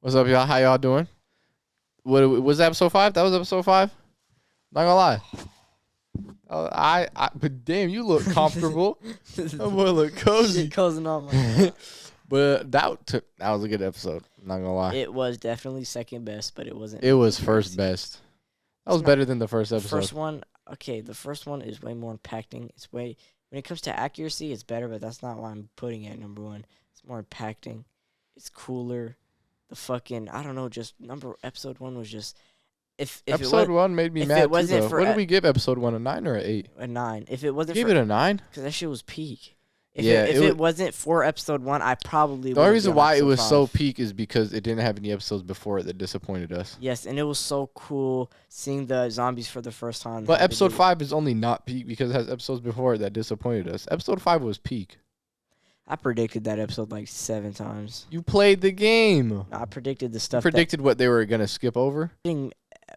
What's up, y'all? How y'all doing? What was that, episode 5? That was episode 5? Not gonna lie. But damn, you look comfortable. That boy look cozy. Shit cozying on my But that was a good episode. Not gonna lie. It was definitely second best, but it wasn't. It was first best. That was better than the first episode. The first one is way more impacting. When it comes to accuracy, it's better, but that's not why I'm putting it at number 1. It's more impacting. It's cooler. I don't know, episode 1 was just if episode 1 made me mad too, though. For what did we give episode 1, a 9 or an 8? A 9. If it wasn't give it a 9? Because that shit was peak. If it wasn't for episode 1, I probably would. The only reason why it was so peak is because it didn't have any episodes before it that disappointed us. Yes, and it was so cool seeing the zombies for the first time. But episode 5 is only not peak because it has episodes before it that disappointed us. Episode 5 was peak. I predicted that episode like 7 times. You played the game. No, I predicted the stuff. You predicted what they were gonna skip over.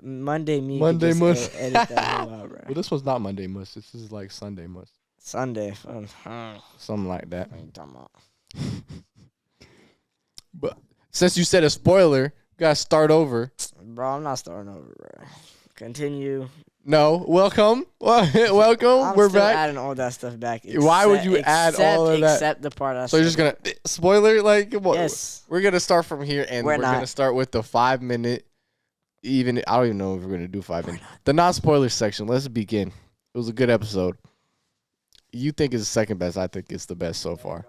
Monday Must. Edit that whole out, bro. Well, this was not Monday Must. This is like Sunday Must. Sunday. Something like that. What are you talking about? But since you said a spoiler, you gotta start over. Bro, I'm not starting over, bro. Continue. No, welcome. We're still back. Adding all that stuff back. Why would you add all of that? Except the part I So you're just gonna spoiler like what? Yes. We're gonna start from here, and we're gonna start with the 5-minute. Even I don't even know if we're gonna do 5 minutes. The non-spoiler section. Let's begin. It was a good episode. You think it's the second best. I think it's the best so far.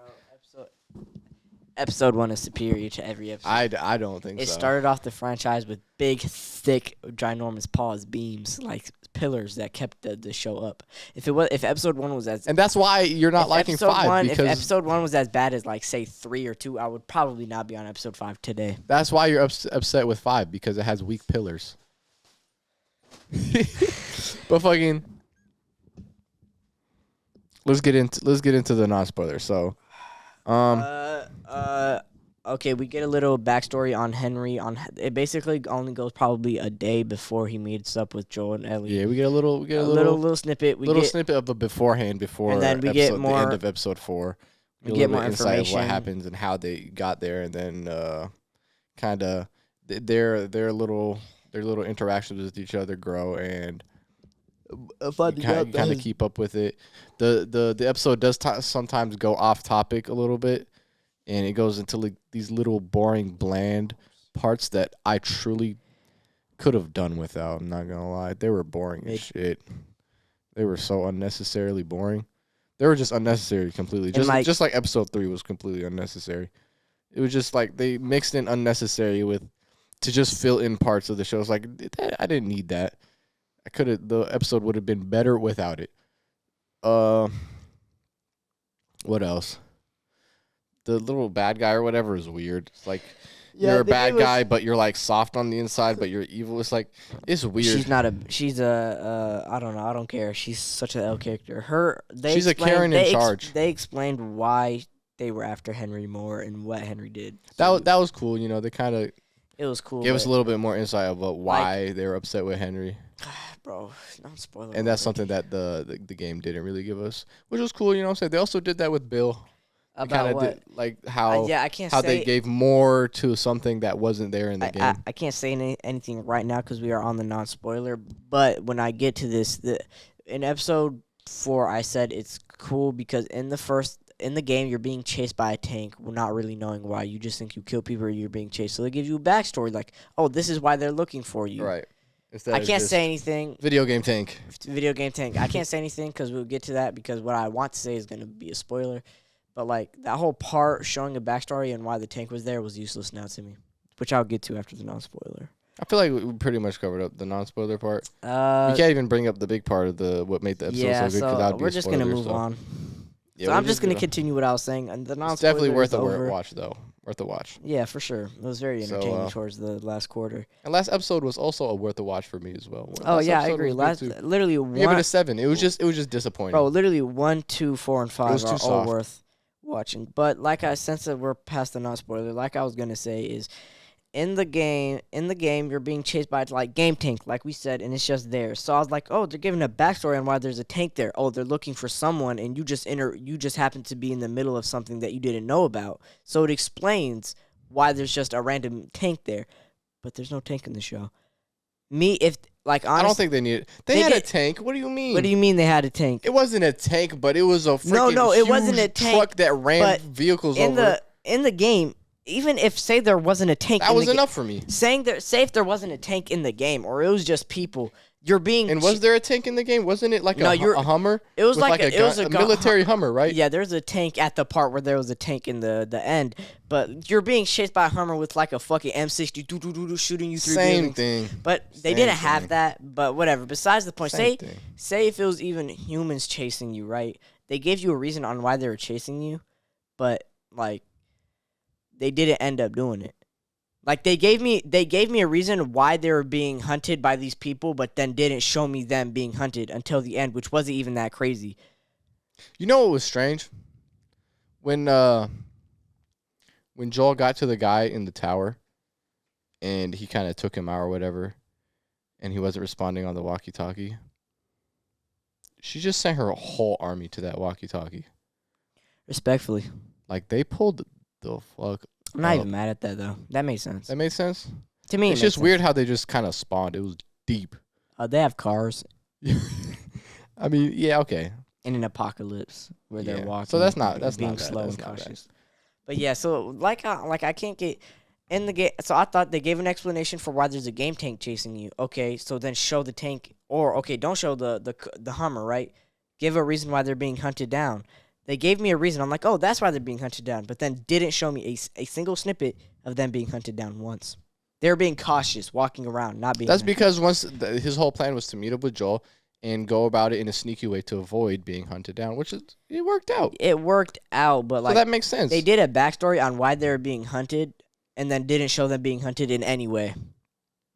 Episode 1 is superior to every episode. I don't think so. It started off the franchise with big, thick, ginormous paws, beams, like pillars that kept the show up. If episode 1 was and that's why you're not liking 5 because if episode 1 was as bad as like say 3 or 2, I would probably not be on episode 5 today. That's why you're upset with 5 because it has weak pillars. But fucking, let's get into the non-spoiler. So, okay, we get a little backstory on Henry. It basically only goes probably a day before he meets up with Joel and Ellie. Yeah, we get a little snippet. Snippet of a beforehand before, and then we get more, the end of episode 4. We get more information of what happens and how they got there, and then kind of their little interactions with each other grow, and kind of keep up with it. The episode does sometimes go off topic a little bit, and it goes into like these little boring, bland parts that I truly could have done without. I'm not gonna lie, they were boring as shit. They were so unnecessarily boring. They were just unnecessary completely. Just like episode 3 was completely unnecessary. It was just like they mixed in unnecessary to just fill in parts of the show. It's like I didn't need that. The episode would have been better without it. What else? The little bad guy or whatever is weird. It's like you're a bad guy, but you're like soft on the inside, but you're evil. It's like it's weird. She's I don't know. I don't care. She's such an L character. She's a Karen in charge. They explained why they were after Henry more and what Henry did. So that was cool. You know, they kind of. It was cool. Gave us a little bit more insight about why they were upset with Henry. Bro, not spoiler. And that's something that the game didn't really give us, which was cool. You know what I'm saying? They also did that with Bill. About what? They gave more to something that wasn't there in the game. I can't say anything right now because we are on the non-spoiler. But when I get to this, in episode 4, I said it's cool because in the game, you're being chased by a tank, not really knowing why. You just think you kill people or you're being chased. So they give you a backstory like, oh, this is why they're looking for you. Right. I can't say anything. Video game tank. I can't say anything because we'll get to that because what I want to say is going to be a spoiler. But, like, that whole part showing a backstory and why the tank was there was useless now to me, which I'll get to after the non-spoiler. I feel like we pretty much covered up the non-spoiler part. We can't even bring up the big part of what made the episode so good. So we're just going to move on. Yeah, so I'm just going to continue what I was saying. And the non-spoiler it's definitely worth a watch, though. Worth a watch. Yeah, for sure. It was very entertaining towards the last quarter. And last episode was also worth a watch for me as well. I agree. Literally one. Give it a 7. It was just disappointing. Bro, literally 1, 2, 4, and 5 are all worth watching. But since we're past the non-spoiler, like I was gonna say is, in the game, you're being chased by like game tank, like we said, and it's just there. So I was like, oh, they're giving a backstory on why there's a tank there. Oh, they're looking for someone, and you just happen to be in the middle of something that you didn't know about. So it explains why there's just a random tank there, but there's no tank in the show. I don't think they needed. They had a tank. What do you mean? What do you mean they had a tank? It wasn't a tank, but it was a freaking it wasn't a tank, truck that ran vehicles over. In the game, even if say there wasn't a tank, that was enough for me. Say if there wasn't a tank in the game, or it was just people. You're being and was there a tank in the game? Wasn't it like a Hummer? It was like a military Hummer, right? Yeah, there's a tank at the part where there was a tank in the end. But you're being chased by a Hummer with like a fucking M60 shooting you through buildings. Same thing. But they didn't have that. But whatever. Besides the point, say if it was even humans chasing you, right? They gave you a reason on why they were chasing you, but like they didn't end up doing it. Like they gave me a reason why they were being hunted by these people, but then didn't show me them being hunted until the end, which wasn't even that crazy. You know what was strange? When Joel got to the guy in the tower and he kind of took him out or whatever, and he wasn't responding on the walkie-talkie, she just sent her whole army to that walkie-talkie. Respectfully. Like, they pulled the fuck I'm not even mad at that, though. That made sense. That made sense? To me, it's just weird how they just kind of spawned. It was deep. They have cars. I mean, yeah, okay. In an apocalypse where they're walking. So that's being not slow bad. and cautious. But yeah, so like I can't get in the game. So I thought they gave an explanation for why there's a game tank chasing you. Okay, so then show the tank, or okay, don't show the Hummer, right? Give a reason why they're being hunted down. They gave me a reason. I'm like, oh, that's why they're being hunted down. But then didn't show me a single snippet of them being hunted down once. They were being cautious, walking around, not being. That's because his whole plan was to meet up with Joel and go about it in a sneaky way to avoid being hunted down, which it worked out. It worked out, but like so that makes sense. They did a backstory on why they were being hunted, and then didn't show them being hunted in any way.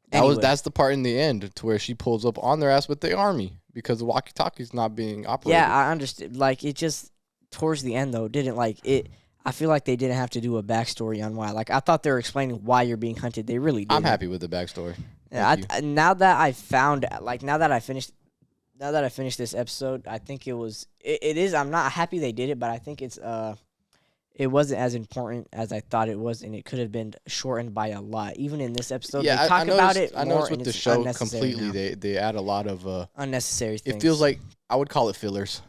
That's the part in the end to where she pulls up on their ass with the army because the walkie-talkie's not being operated. Yeah, I understood. Like it just. Towards the end, though, didn't like it. I feel like they didn't have to do a backstory on why. Like I thought they were explaining why you're being hunted. They really did. I'm happy with the backstory. Yeah, now that I finished this episode, I think it is. I'm not happy they did it, but I think it wasn't as important as I thought it was, and it could have been shortened by a lot. Even in this episode, yeah, they talk about it. I noticed with the show completely, they add a lot of unnecessary things. It feels like I would call it fillers.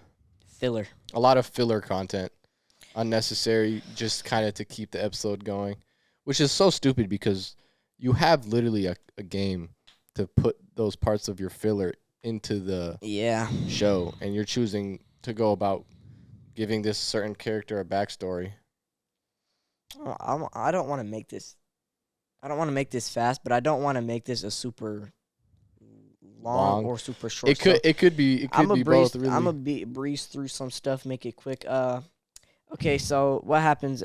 Filler. A lot of filler content, unnecessary, just kind of to keep the episode going, which is so stupid because you have literally a game to put those parts of your filler into the show, and you're choosing to go about giving this certain character a backstory. I don't want to make this. I don't want to make this fast, but I don't want to make this a super long or super short. It could be both. Really. I'm gonna breeze through some stuff, make it quick. Okay, so what happens?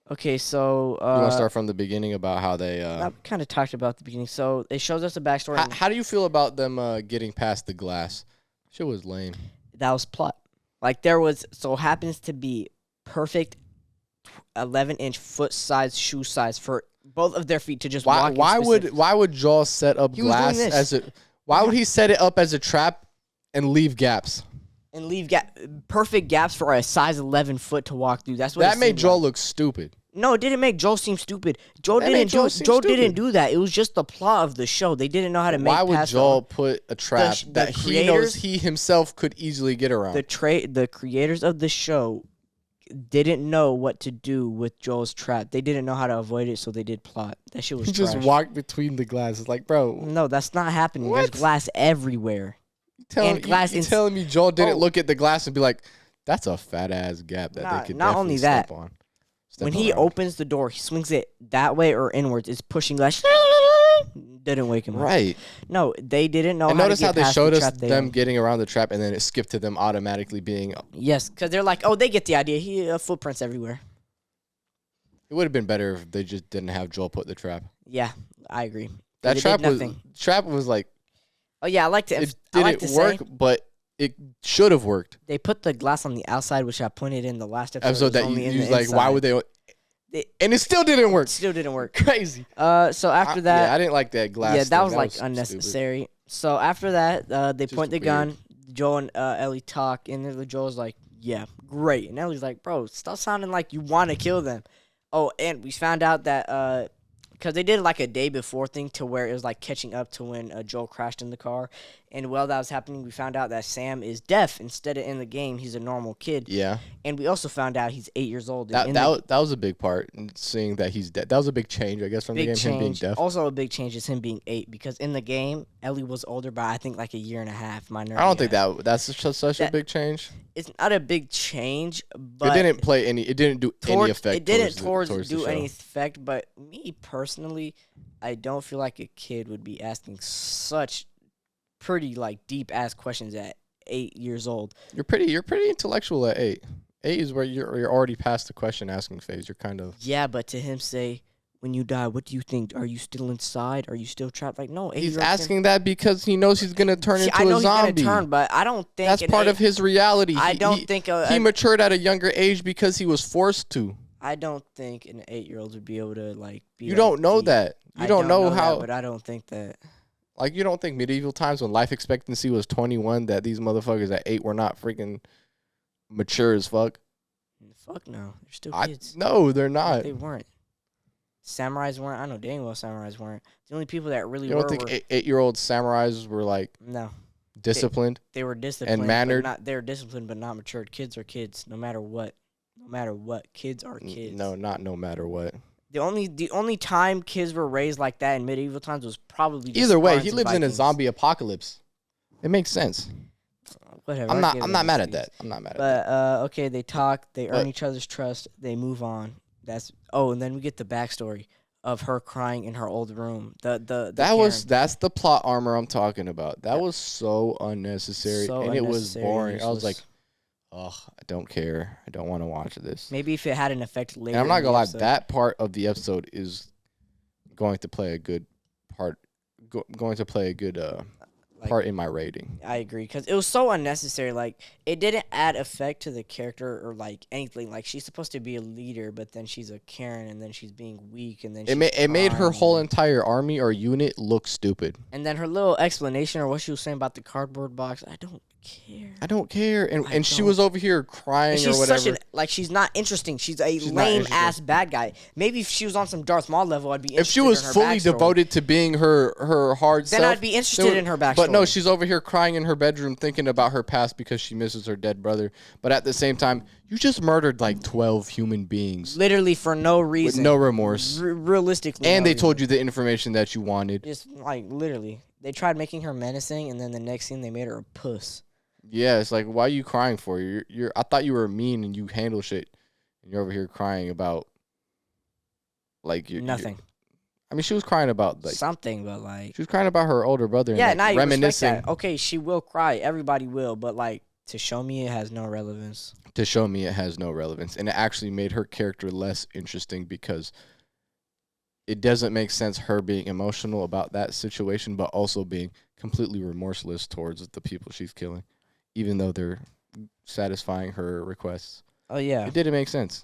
Okay, so you want to start from the beginning about how they. I kind of talked about the beginning. So it shows us a backstory. How do you feel about them getting past the glass? Shit was lame. That was plot. Like there was happens to be perfect 11-inch foot size shoe size for both of their feet to just walk. Why would Joel set up glass as a? Why would he set it up as a trap and leave gaps? And leave perfect gaps for a size 11 foot to walk through. That's what that made Joel look stupid. No, it didn't make Joel seem stupid. Joel didn't do that. It was just the plot of the show. They didn't know how to make. Why would Joel put a trap that he knows he himself could easily get around? The creators of the show didn't know what to do with Joel's trap. They didn't know how to avoid it, so they did plot. That shit was He just walked between the glasses. Like, bro. No, that's not happening. What? There's glass everywhere. You telling me Joel didn't look at the glass and be like, that's a fat-ass gap that they could not only that, step on. When he opens the door, he swings it that way or inwards. It's pushing glass. Didn't wake him up. Right. No, they didn't know and how notice to get how they past showed the us trap them getting around the trap, and then it skipped to them automatically being. Yes, because they're like, oh, they get the idea. He footprints everywhere. It would have been better if they just didn't have Joel put the trap. Yeah, I agree. That trap was like. Oh yeah, I like to. It didn't work, but it should have worked. They put the glass on the outside, which I pointed in the last episode. That you was like, why would they? And it still didn't work. Still didn't work. Crazy. So after that, I didn't like that glass. Yeah, that was like unnecessary. Stupid. So after that, they just point the gun. Joel and Ellie talk, and then Joel's like, "Yeah, great." And Ellie's like, "Bro, stop sounding like you want to kill them." Oh, and we found out that because they did like a day before thing to where it was like catching up to when Joel crashed in the car, and while that was happening, we found out that Sam is deaf instead of in the game he's a normal kid. Yeah. And we also found out he's 8 years old. That was a big part in seeing that he's deaf. That was a big change, I guess, from the game. Him being deaf. Also, a big change is him being 8 because in the game Ellie was older by I think like a year and a half. I don't think that's such a big change. It's not a big change, but it didn't play any. It didn't do any effect. It didn't do any effect. But me personally, I don't feel like a kid would be asking such pretty like deep ass questions at 8 years old. You're pretty intellectual at 8. 8 is where you're already past the question asking phase. You're kind of but to him say, when you die, what do you think? Are you still inside? Are you still trapped? Like no, he's asking that because he knows he's gonna turn into a zombie. I know he's gonna turn, but I don't think that's part of his reality. I don't think he matured at a younger age because he was forced to. I don't think an 8-year-old would be able to like be. You don't know that. You don't know how. But I don't think that. Like you don't think medieval times when life expectancy was 21 that these motherfuckers at 8 were not freaking mature as fuck. Fuck no, they're still kids. No, they're not. They weren't. Samurais weren't. I know dang well samurais weren't. The only people that really you don't think 8-year-old samurais were like disciplined? They were disciplined and mannered. They were disciplined but not matured. Kids are kids, no matter what. No matter what, kids are kids. No, not no matter what. The only time kids were raised like that in medieval times was probably just either way. He lives in a zombie apocalypse. It makes sense. Whatever. I'm not mad at that. I'm not mad at that. But okay, they talk. They earn each other's trust. They move on. And then we get the backstory of her crying in her old room. That's the plot armor I'm talking about. That was so unnecessary and it was boring. Useless. I was like, oh, I don't care. I don't want to watch this. Maybe if it had an effect later. And I'm not gonna lie, that part of the episode is going to play a good part. Going to play a good part in my rating. I agree because it was so unnecessary. Like it didn't add effect to the character or like anything. Like she's supposed to be a leader, but then she's a Karen, and then she's being weak, and then it made her whole entire army or unit look stupid. And then her little explanation or what she was saying about the cardboard box, I don't care. And she was over here crying or whatever. She's not interesting. She's a lame ass bad guy. Maybe if she was on some Darth Maul level, I'd be interested. If she was fully devoted to being her hard self, then I'd be interested in her backstory. But no, she's over here crying in her bedroom thinking about her past because she misses her dead brother. But at the same time, you just murdered like 12 human beings. Literally for no reason. With no remorse. Realistically. And they told you the information that you wanted. Just like literally. They tried making her menacing, and then the next scene they made her a puss. Yeah, it's like, why are you crying for? I thought you were mean and you handle shit, and you're over here crying about like nothing. I mean, she was crying about like something, but like she was crying about her older brother. Yeah, and, like, now you reminiscing. Respect that. Okay, she will cry. Everybody will, but like to show me it has no relevance. To show me it has no relevance, and it actually made her character less interesting because it doesn't make sense her being emotional about that situation, but also being completely remorseless towards the people she's killing. Even though they're satisfying her requests. Oh, yeah. It didn't make sense.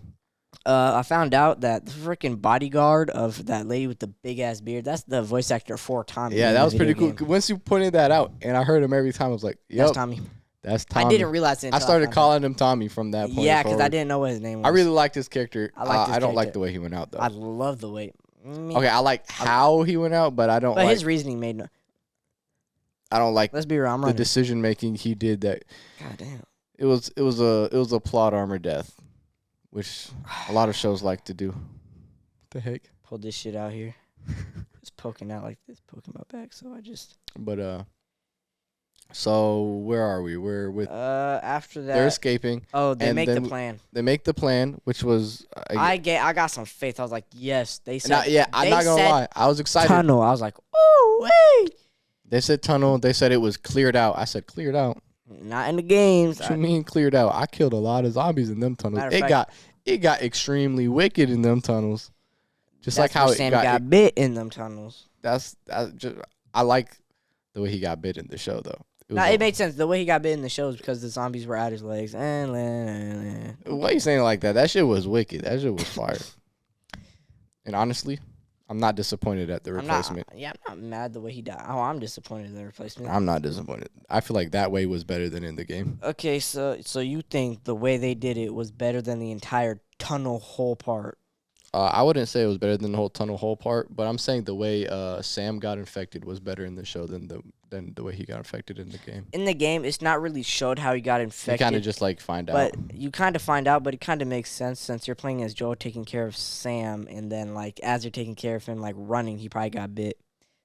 I found out that the freaking bodyguard of that lady with the big-ass beard, that's the voice actor for Tommy. Yeah, that was pretty cool. Once you pointed that out, and I heard him every time, I was like, yep. That's Tommy. That's Tommy. I didn't realize it. I started calling him Tommy from that point Yeah, because I didn't know what his name was. I really liked his character. I don't like the way he went out, though. I love the way. Okay, I like how he went out, but I don't like... But his reasoning made no... I don't like Let's be real, the decision making he did. That God damn. It was a plot armor death, which a lot of shows like to do. What the heck? Pulled this shit out here. It's poking out like this, poking my back. So I just. But so where are we? We're with. After that. They're escaping. Oh, they make the plan. They make the plan, which was. I got some faith. I was like, yes, they said. I'm not gonna lie. I was excited. Tunnel. I was like, oh wait. They said tunnel. They said it was cleared out. I said cleared out. Not in the games. What you mean cleared out? I killed a lot of zombies in them tunnels. It got extremely wicked in them tunnels. Just like how Sam got bit in them tunnels. I like the way he got bit in the show though. It made sense. The way he got bit in the show is because the zombies were at his legs. Why are you saying it like that? That shit was wicked. That shit was fire. And honestly, I'm not disappointed at the replacement. I'm not mad the way he died. Oh, I'm disappointed in the replacement. I'm not disappointed. I feel like that way was better than in the game. Okay, so you think the way they did it was better than the entire tunnel hole part? I wouldn't say it was better than the whole tunnel hole part, but I'm saying the way Sam got infected was better in the show than the way he got infected in the game. In the game, it's not really showed how he got infected. You kind of just like find out. But you kind of find out, but it kind of makes sense since you're playing as Joel taking care of Sam, and then like as you're taking care of him, like running, he probably got bit.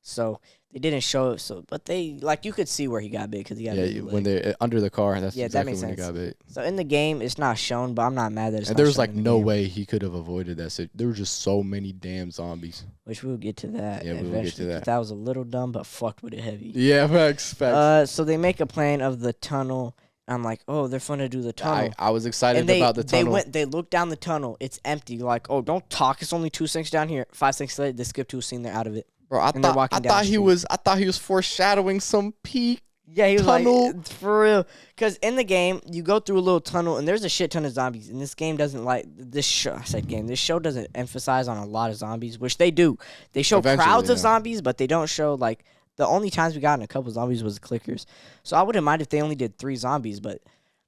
So they didn't show it. So, but they like you could see where he got bit because he got bit. When they're under the car, that's exactly when he got bit. So in the game, it's not shown, but I'm not mad that it's. And there was like no way he could have avoided that. So there were just so many damn zombies. Which we'll get to that. Yeah, we'll get to that. That was a little dumb, but fucked with it heavy. Yeah, facts. So they make a plan of the tunnel. I'm like, oh, they're fun to do the tunnel. I was excited about the tunnel. They look down the tunnel. It's empty. Like, oh, don't talk. It's only 2 seconds down here. 5 seconds later, they skip to a scene. They're out of it. Bro, I thought he was foreshadowing some peak. Yeah, he was tunnel. Like, for real. Because in the game, you go through a little tunnel, and there's a shit ton of zombies. And this game doesn't like this show. I said game. This show doesn't emphasize on a lot of zombies, which they do. They show crowds of zombies, but they don't show like the only times we got in a couple zombies was clickers. So I wouldn't mind if they only did 3 zombies, but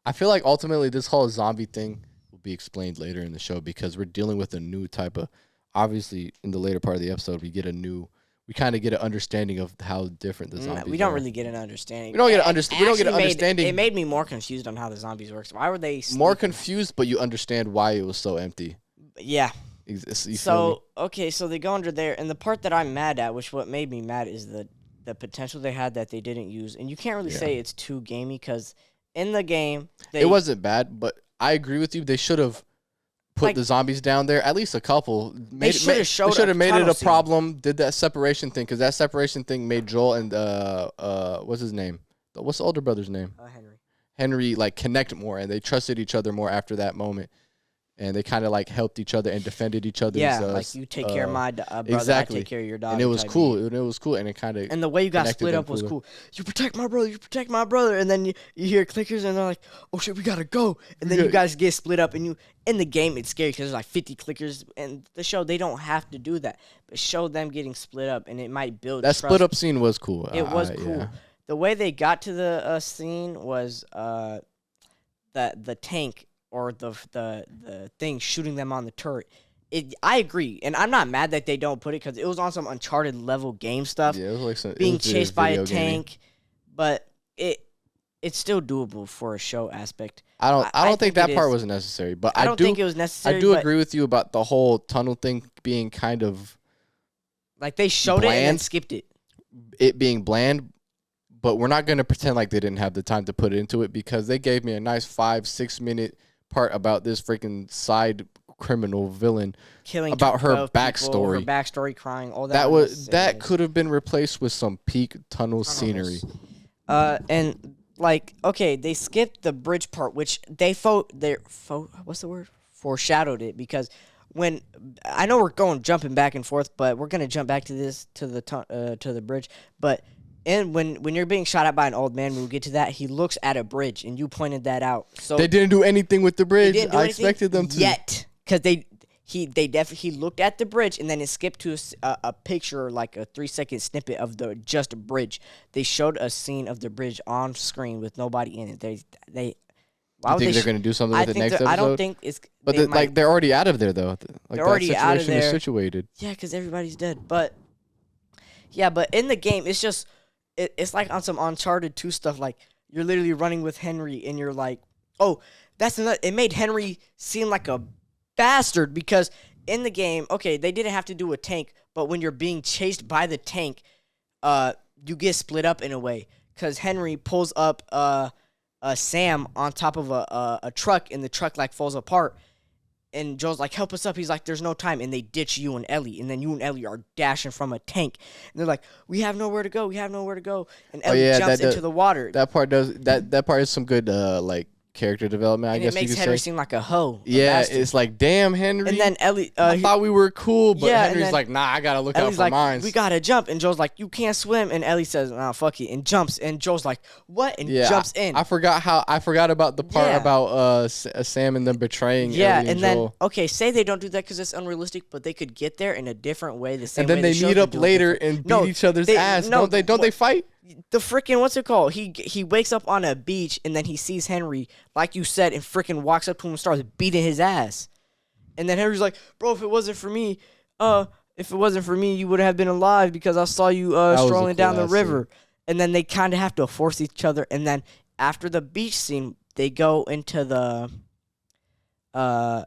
I feel like ultimately this whole zombie thing will be explained later in the show because we're dealing with a new type of. Obviously, in the later part of the episode, we kind of get an understanding of how different the zombies are. We don't really get an understanding. We don't get an understanding. It made me more confused on how the zombies work. Why were they sleeping? More confused, but you understand why it was so empty. Yeah. So they go under there, and the part that I'm mad at, which what made me mad, is the potential they had that they didn't use. And you can't really say it's too gamey because in the game, it wasn't bad, but I agree with you. They should have put the zombies down there, at least a couple. They should have made it a problem. Did that separation thing because that separation thing made Joel and what's his name? What's the older brother's name? Henry like connect more, and they trusted each other more after that moment. And they kind of like helped each other and defended each other. Yeah, like you take care of my brother, exactly. I take care of your daughter. And it was cool. And it kind of and the way you got split up was cool. You protect my brother, and then you hear clickers, and they're like, oh shit, we gotta go. And then you guys get split up, and in the game it's scary because there's like 50 clickers. And the show they don't have to do that, but show them getting split up, and it might build. That split up scene was cool. It was cool. Yeah. The way they got to the scene was the tank. Or the thing shooting them on the turret. I agree, and I'm not mad that they don't put it because it was on some Uncharted level game stuff. Yeah, it was like being chased by a tank, but it's still doable for a show aspect. I don't think that part was necessary, but I don't think it was necessary. I do agree with you about the whole tunnel thing being kind of like they showed bland, it and then skipped it. It being bland. But we're not going to pretend like they didn't have the time to put into it because they gave me a nice 5-6 minute part about this freaking side criminal villain killing about her backstory. Her backstory, crying, all that. That could have been replaced with some peak tunnel scenery. And like okay, they skipped the bridge part, which what's the word? Foreshadowed it because when I know we're jumping back and forth, but we're gonna jump back to the bridge, but. And when you're being shot at by an old man, we'll get to that. He looks at a bridge, and you pointed that out. So they didn't do anything with the bridge. I expected them to yet, because he looked at the bridge, and then it skipped to a picture, like a 3-second snippet of the just a bridge. They showed a scene of the bridge on screen with nobody in it. They. You think they're going to do something with it next episode? I don't think it's. But they're already out of there though. Like they're already out of there. Is situated. Yeah, because everybody's dead. But in the game, it's just. It's like on some Uncharted 2 stuff. Like you're literally running with Henry, and you're like, "Oh, that's another." It made Henry seem like a bastard because in the game, okay, they didn't have to do a tank, but when you're being chased by the tank, you get split up in a way because Henry pulls up Sam on top of a truck, and the truck like falls apart. And Joel's like, help us up. He's like, there's no time. And they ditch you and Ellie. And then you and Ellie are dashing from a tank. And they're like, we have nowhere to go. And Ellie jumps into the water. That part is some good character development, I guess you could say. It makes Henry seem like a hoe. Yeah, it's like, damn, Henry. And then Ellie... I thought we were cool, but Henry's like, nah, I got to look out for mine. We got to jump. And Joel's like, you can't swim. And Ellie says, nah, fuck it. And jumps. And Joel's like, what? And jumps in. I forgot about the part about Sam and them betraying Ellie and Joel. Then, okay, say they don't do that because it's unrealistic, but they could get there in a different way. The same and then way they meet up later and beat each other's ass. Don't they fight? The freaking what's it called? He wakes up on a beach and then he sees Henry, like you said, and freaking walks up to him and starts beating his ass. And then Henry's like, bro, if it wasn't for me, you would have been alive because I saw you strolling down the river. Scene. And then they kind of have to force each other. And then after the beach scene, they go into the now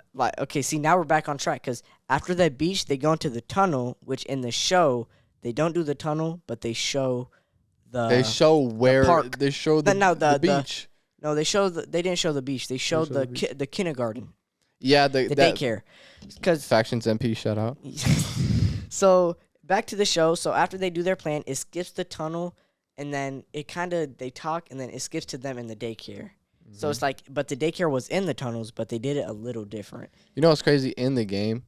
we're back on track because after that beach, they go into the tunnel, which in the show they don't do the tunnel, but they show the they show where the park. They show the beach. They didn't show the beach. They showed the kindergarten. Yeah, the daycare. Because Factions MP, shout out. So back to the show. So after they do their plan, it skips the tunnel, and then they talk, and then it skips to them in the daycare. Mm-hmm. So it's like, but the daycare was in the tunnels, but they did it a little different. You know what's crazy? In the game,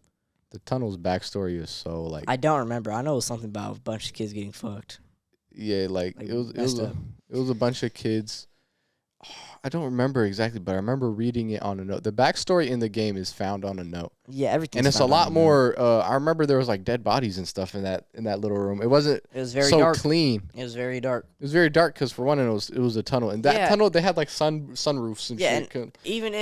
the tunnel's backstory is so like. I don't remember. I know it was something about a bunch of kids getting fucked. Yeah, like it was a bunch of kids. I don't remember exactly, but I remember reading it on a note. The backstory in the game is found on a note. Yeah, everything. And it's a lot more. I remember there was like dead bodies and stuff in that little room. It wasn't. It was very so dark. Clean. It was very dark. It was very dark because for one, it was a tunnel, and that tunnel they had like sunroofs and shit. And even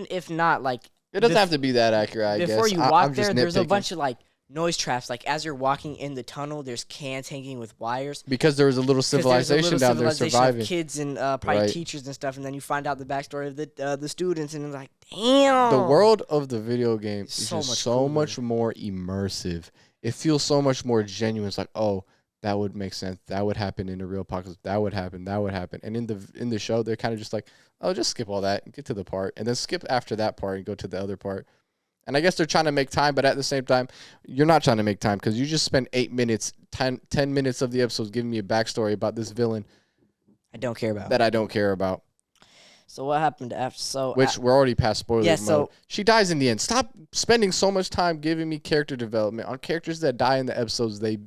if not, like it doesn't have to be that accurate. I guess before you walk there, there's a bunch of like noise traps. Like as you're walking in the tunnel, there's cans hanging with wires. Because there was a little civilization down there surviving. Of kids and probably teachers and stuff, and then you find out the backstory of the students, and it's like, damn. The world of the video game is so much more immersive. It feels so much more genuine. It's like, oh, that would make sense. That would happen in a real apocalypse. That would happen. That would happen. And in the show, they're kind of just like, oh, just skip all that and get to the part, and then skip after that part and go to the other part. And I guess they're trying to make time, but at the same time, you're not trying to make time because you just spent 8 minutes, 10 minutes of the episodes giving me a backstory about this villain I don't care about. That I don't care about. So what happened after? Which we're already past spoiler mode. So she dies in the end. Stop spending so much time giving me character development on characters that die in the episodes they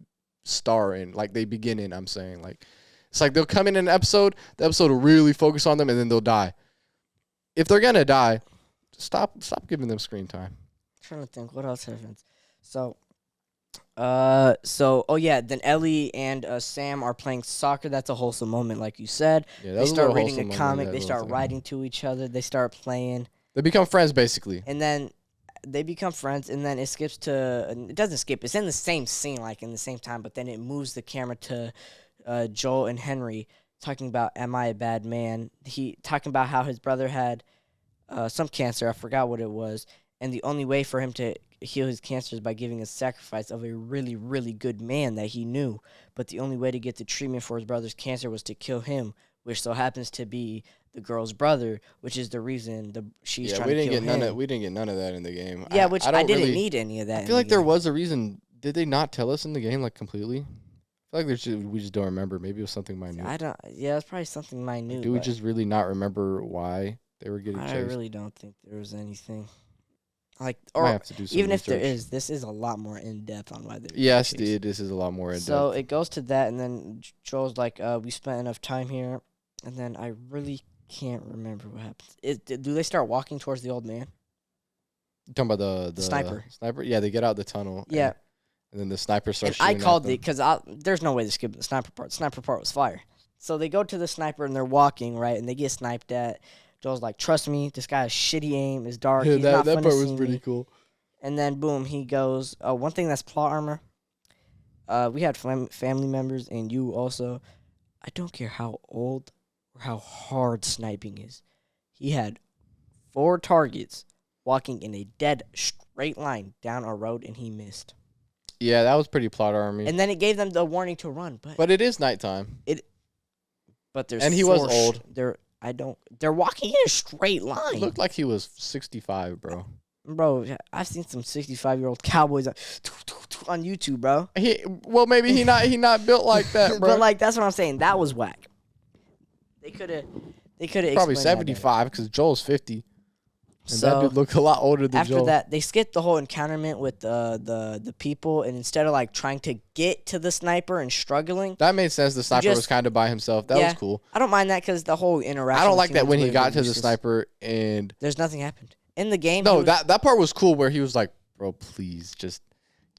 star in, like they begin in. I'm saying, like, it's like they'll come in an episode, the episode will really focus on them, and then they'll die. If they're gonna die, stop giving them screen time. I'm trying to think what else happens. Then Ellie and Sam are playing soccer. That's a wholesome moment, like you said. Yeah, they start reading a comic. They start writing to each other. They start playing. They become friends, basically. And then they become friends, and then it skips to. It doesn't skip. It's in the same scene, like in the same time, but then it moves the camera to Joel and Henry talking about, "Am I a bad man?" He talking about how his brother had some cancer. I forgot what it was. And the only way for him to heal his cancer is by giving a sacrifice of a really, really good man that he knew. But the only way to get the treatment for his brother's cancer was to kill him, which so happens to be the girl's brother, which is the reason she's trying to kill him. We didn't get none of that in the game. Yeah, I didn't need any of that. I feel like there was a reason. Did they not tell us in the game, like, completely? I feel like we just don't remember. Maybe it was something minute. Yeah, it's probably something minute. Do we just really not remember why they were getting chased? I really don't think there was anything. Like, or even if there is, this is a lot more in depth on why they. Yes, this is a lot more in depth. So it goes to that, and then Joel's like, "We spent enough time here," and then I really can't remember what happens. Do they start walking towards the old man? You talking about the sniper? Sniper, yeah, they get out the tunnel. Yeah, and then the sniper starts. I called it because there's no way to skip the sniper part. The sniper part was fire. So they go to the sniper and they're walking right, and they get sniped at. Joel's like, "Trust me, this guy has shitty aim. It's dark. Yeah, he's not that fun part to was see pretty me." cool. And then boom, he goes. One thing that's plot armor. We had family members, and you also. I don't care how old or how hard sniping is. He had 4 targets walking in a dead straight line down a road, and he missed. Yeah, that was pretty plot armor. And then it gave them the warning to run, but it is nighttime. But there's and he was old. They're walking in a straight line. He looked like he was 65, bro. Bro, I've seen some 65-year-old cowboys on YouTube, bro. Maybe he not built like that, bro. But like that's what I'm saying. That was whack. They could have probably 75 because Joel's 50. And that dude looked a lot older than Joel. After that, they skipped the whole encounterment with the people, and instead of like trying to get to the sniper and struggling, that made sense. The sniper was kind of by himself. That was cool. I don't mind that because the whole interaction. I don't like that when he got to the sniper and there's nothing happened in the game. No, that part was cool where he was like, "Bro, please, just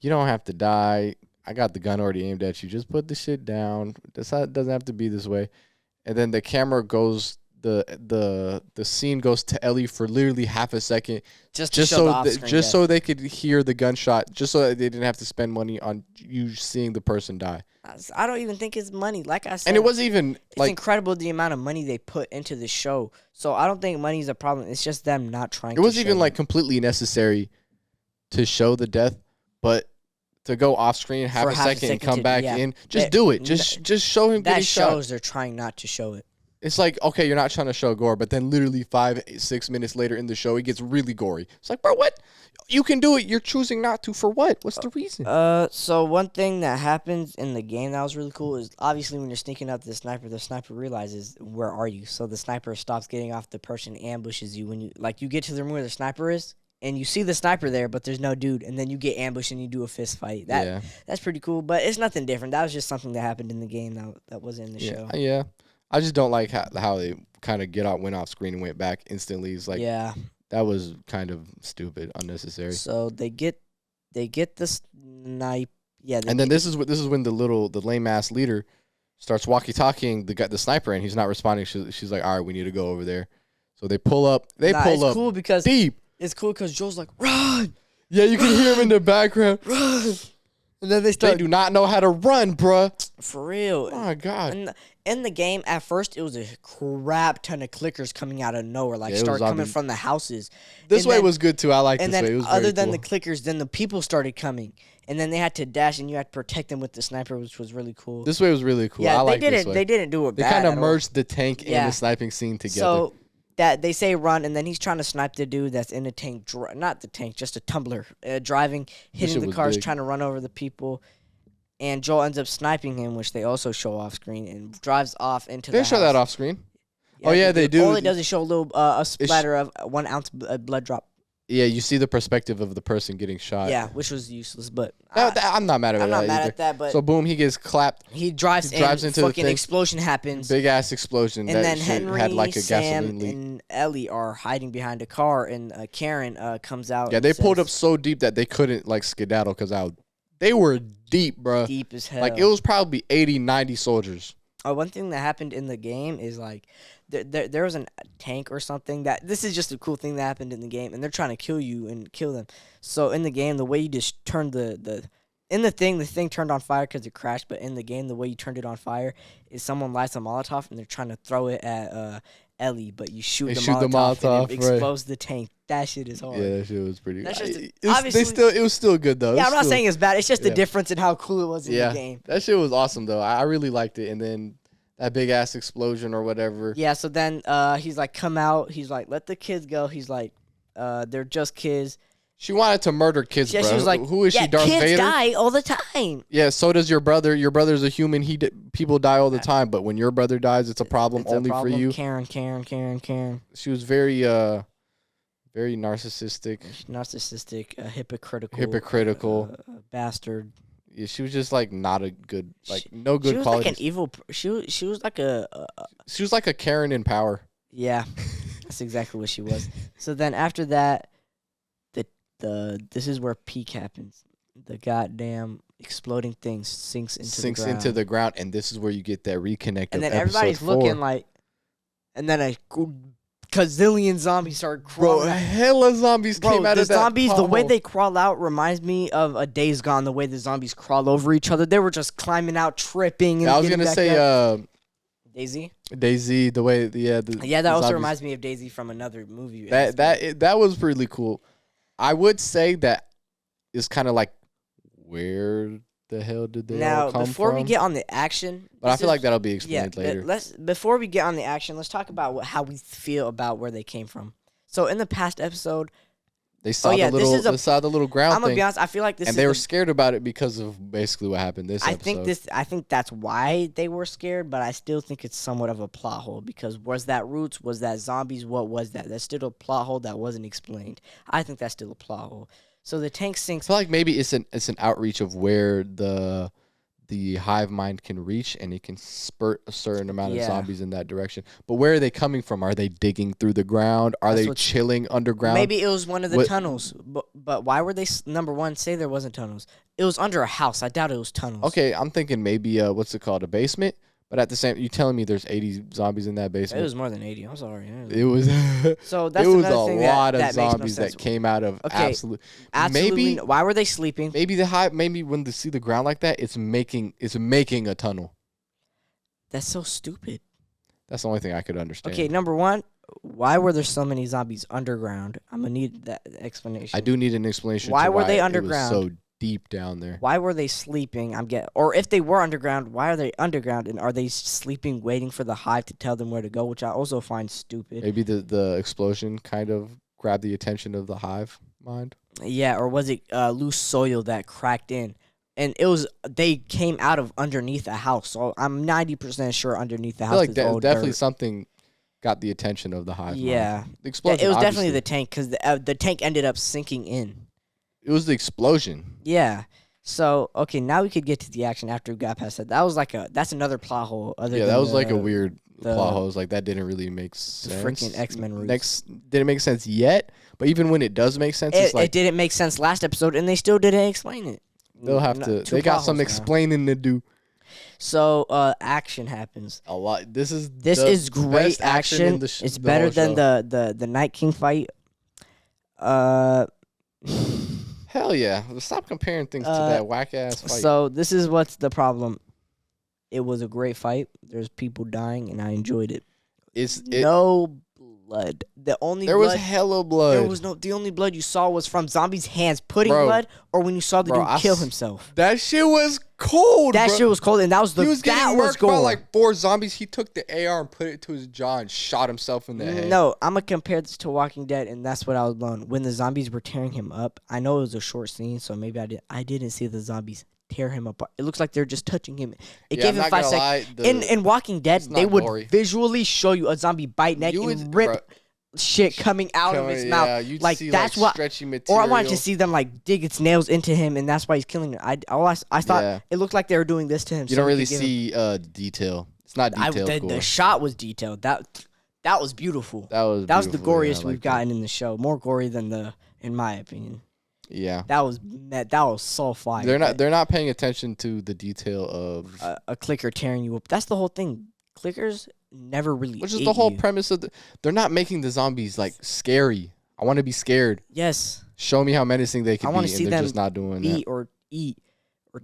you don't have to die. I got the gun already aimed at you. Just put the shit down. It doesn't have to be this way." And then the camera goes. the scene goes to Ellie for literally half a second, just so they could hear the gunshot, just so that they didn't have to spend money on you seeing the person die. I don't even think it's money. Like I said, and it wasn't even it's incredible the amount of money they put into the show. So I don't think money is a problem. It's just them not trying. It wasn't even like completely necessary to show the death, but to go off screen half a second and come back in, do it. Just show him getting shot. That shows they're trying not to show it. It's like, okay, you're not trying to show gore, but then literally 5-6 minutes later in the show, it gets really gory. It's like, bro, what? You can do it. You're choosing not to for what? What's the reason? So one thing that happens in the game that was really cool is obviously when you're sneaking up to the sniper realizes where are you. So the sniper stops getting off the person, ambushes you when you get to the room where the sniper is, and you see the sniper there, but there's no dude, and then you get ambushed and you do a fist fight. That's pretty cool, but it's nothing different. That was just something that happened in the game that wasn't in the show. Yeah. I just don't like how they kind of went off screen and went back instantly. It's like, that was kind of stupid, unnecessary. So they get the snipe. Yeah, and then this is when the lame ass leader starts walkie-talking the sniper, and he's not responding. She's like, all right, we need to go over there. So they pull up. It's cool because deep. It's cool because Joel's like, run. Yeah, you can hear him in the background. Run. And then they do not know how to run, bruh. For real. Oh, my God. And in the game, at first, it was a crap ton of clickers coming out of nowhere. Start coming from the houses. This way was good, too. I like this way. And then other than the clickers, then the people started coming. And then they had to dash, and you had to protect them with the sniper, which was really cool. This way was really cool. Yeah, I like this way. They didn't do it bad. They kind of merged the tank and the sniping scene together. So that they say run, and then he's trying to snipe the dude that's in the tank. Not the tank, just a tumbler. Driving, hitting the cars, trying to run over the people. And Joel ends up sniping him, which they also show off screen, and drives off into the house. They show that off screen? Yeah, they do. All it does is show a little a splatter of 1 ounce blood drop. Yeah, you see the perspective of the person getting shot. Yeah, which was useless, but I'm not mad at that. I'm not mad at that, but so boom, he gets clapped. He drives into fucking explosion happens. Big ass explosion. And then Henry, had like a Sam, gasoline leak. and Ellie are hiding behind a car, and Karen comes out. Yeah, they pulled up so deep that they couldn't skedaddle because they were deep, bro. Deep as hell. It was probably 80, 90 soldiers. One thing that happened in the game is there was a tank or something this is just a cool thing that happened in the game, and they're trying to kill you and kill them. So in the game, the way you just turned the thing turned on fire because it crashed, but in the game, the way you turned it on fire is someone lights a Molotov and they're trying to throw it at Ellie, but you shoot the Molotov and it explodes the tank. That shit is hard. Yeah, that shit was pretty. It was still good though. Yeah, I'm not saying it's bad. It's just the difference in how cool it was in the game. That shit was awesome though. I really liked it, and then that big ass explosion or whatever. Yeah. So then he's like, come out. He's like, let the kids go. He's like, they're just kids. She wanted to murder kids, bro. She was like, who is she, Darth Vader? Kids die all the time. Yeah, so does your brother. Your brother's a human. People die all the time, but when your brother dies, it's a problem for you. Karen. She was very very narcissistic. Hypocritical. Bastard. Yeah, she was just not a good, no good qualities. She was like an evil. She was like a. She was like a Karen in power. Yeah, that's exactly what she was. So then after that, this is where peak happens. The goddamn exploding thing sinks into the ground, and this is where you get that reconnect. And then everybody's looking and then a gazillion zombies start crawling. Bro, hella zombies came out of that. Zombies, the way they crawl out reminds me of a Days Gone. The way the zombies crawl over each other, they were just climbing out, tripping. And I was gonna say, Daisy. The way, that also reminds me of Daisy from another movie. That was really cool. I would say that it's kind of where the hell did they all come from? Now, before we get on the action... But I feel like that'll be explained later. Before we get on the action, let's talk about how we feel about where they came from. So, in the past episode... They saw the little ground thing. I'm going to be honest, I feel like this and they were scared about it because of basically what happened this episode. I think that's why they were scared, but I still think it's somewhat of a plot hole because was that roots? Was that zombies? What was that? That's still a plot hole that wasn't explained. I think that's still a plot hole. So the tank sinks. I feel like maybe it's an outreach of where the hive mind can reach, and it can spurt a certain amount of zombies in that direction. But where are they coming from? Are they digging through the ground? Are they chilling underground? Maybe it was one of the tunnels. But why were they, number one, say there wasn't tunnels? It was under a house. I doubt it was tunnels. Okay, I'm thinking maybe, what's it called, a basement? But at the same, you telling me there's 80 zombies in that basement? It was more than 80. I'm sorry. It was. So that's it was another a thing lot of that makes no zombies sense. that came out of Absolutely. Maybe Why were they sleeping? Maybe the hive. Maybe when they see the ground like that, it's making a tunnel. That's so stupid. That's the only thing I could understand. Okay, number one, why were there so many zombies underground? I'm gonna need that explanation. I do need an explanation. Why to were they it underground? was so deep down there. Why were they sleeping? Or if they were underground, why are they underground? And are they sleeping, waiting for the hive to tell them where to go? Which I also find stupid. Maybe the explosion kind of grabbed the attention of the hive mind. Yeah, or was it loose soil that cracked in? And they came out of underneath a house. So I'm 90% sure underneath the house. I feel like definitely something got the attention of the hive. Yeah, mind. The explosion. Yeah, it was definitely the tank because the tank ended up sinking in. It was the explosion. Yeah. So okay, now we could get to the action after we got past that. That was that's another plot hole. That was like a weird plot hole. Like that didn't really make sense. Freaking X-Men roots. Didn't make sense yet. But even when it does make sense, it didn't make sense last episode, and they still didn't explain it. They'll have to. They got some explaining to do. So action happens. A lot. This is great action. It's better than the Night King fight. Hell yeah! Stop comparing things to that whack ass fight. So this is what's the problem. It was a great fight. There's people dying, and I enjoyed it. No blood. There was hella blood. There was the only blood you saw was from zombies' hands putting blood, or when you saw the dude kill himself. That shit was cold. That shit was cold, and that was he was getting worked by like 4 zombies. He took the AR and put it to his jaw and shot himself in the head. No, I'm gonna compare this to Walking Dead, and that's what I was blown. When the zombies were tearing him up, I know it was a short scene, so maybe I didn't see the zombies tear him apart. It looks like they're just touching him. It gave him 5 seconds. In Walking Dead, they would visually show you a zombie bite neck and rip shit coming out of his mouth. Like that's what. Or I wanted to see them like dig its nails into him, and that's why he's killing him. I thought it looked like they were doing this to him. You don't really see detail. It's not detailed. The shot was detailed. That was beautiful. That was the goriest we've gotten in the show. More gory than in my opinion. Yeah, that was so fire. They're not paying attention to the detail of a clicker tearing you up. That's the whole thing. Clickers never really. Which is the whole premise of they're not making the zombies like scary. I want to be scared. Yes. Show me how menacing they can be, and they're just not doing that. Or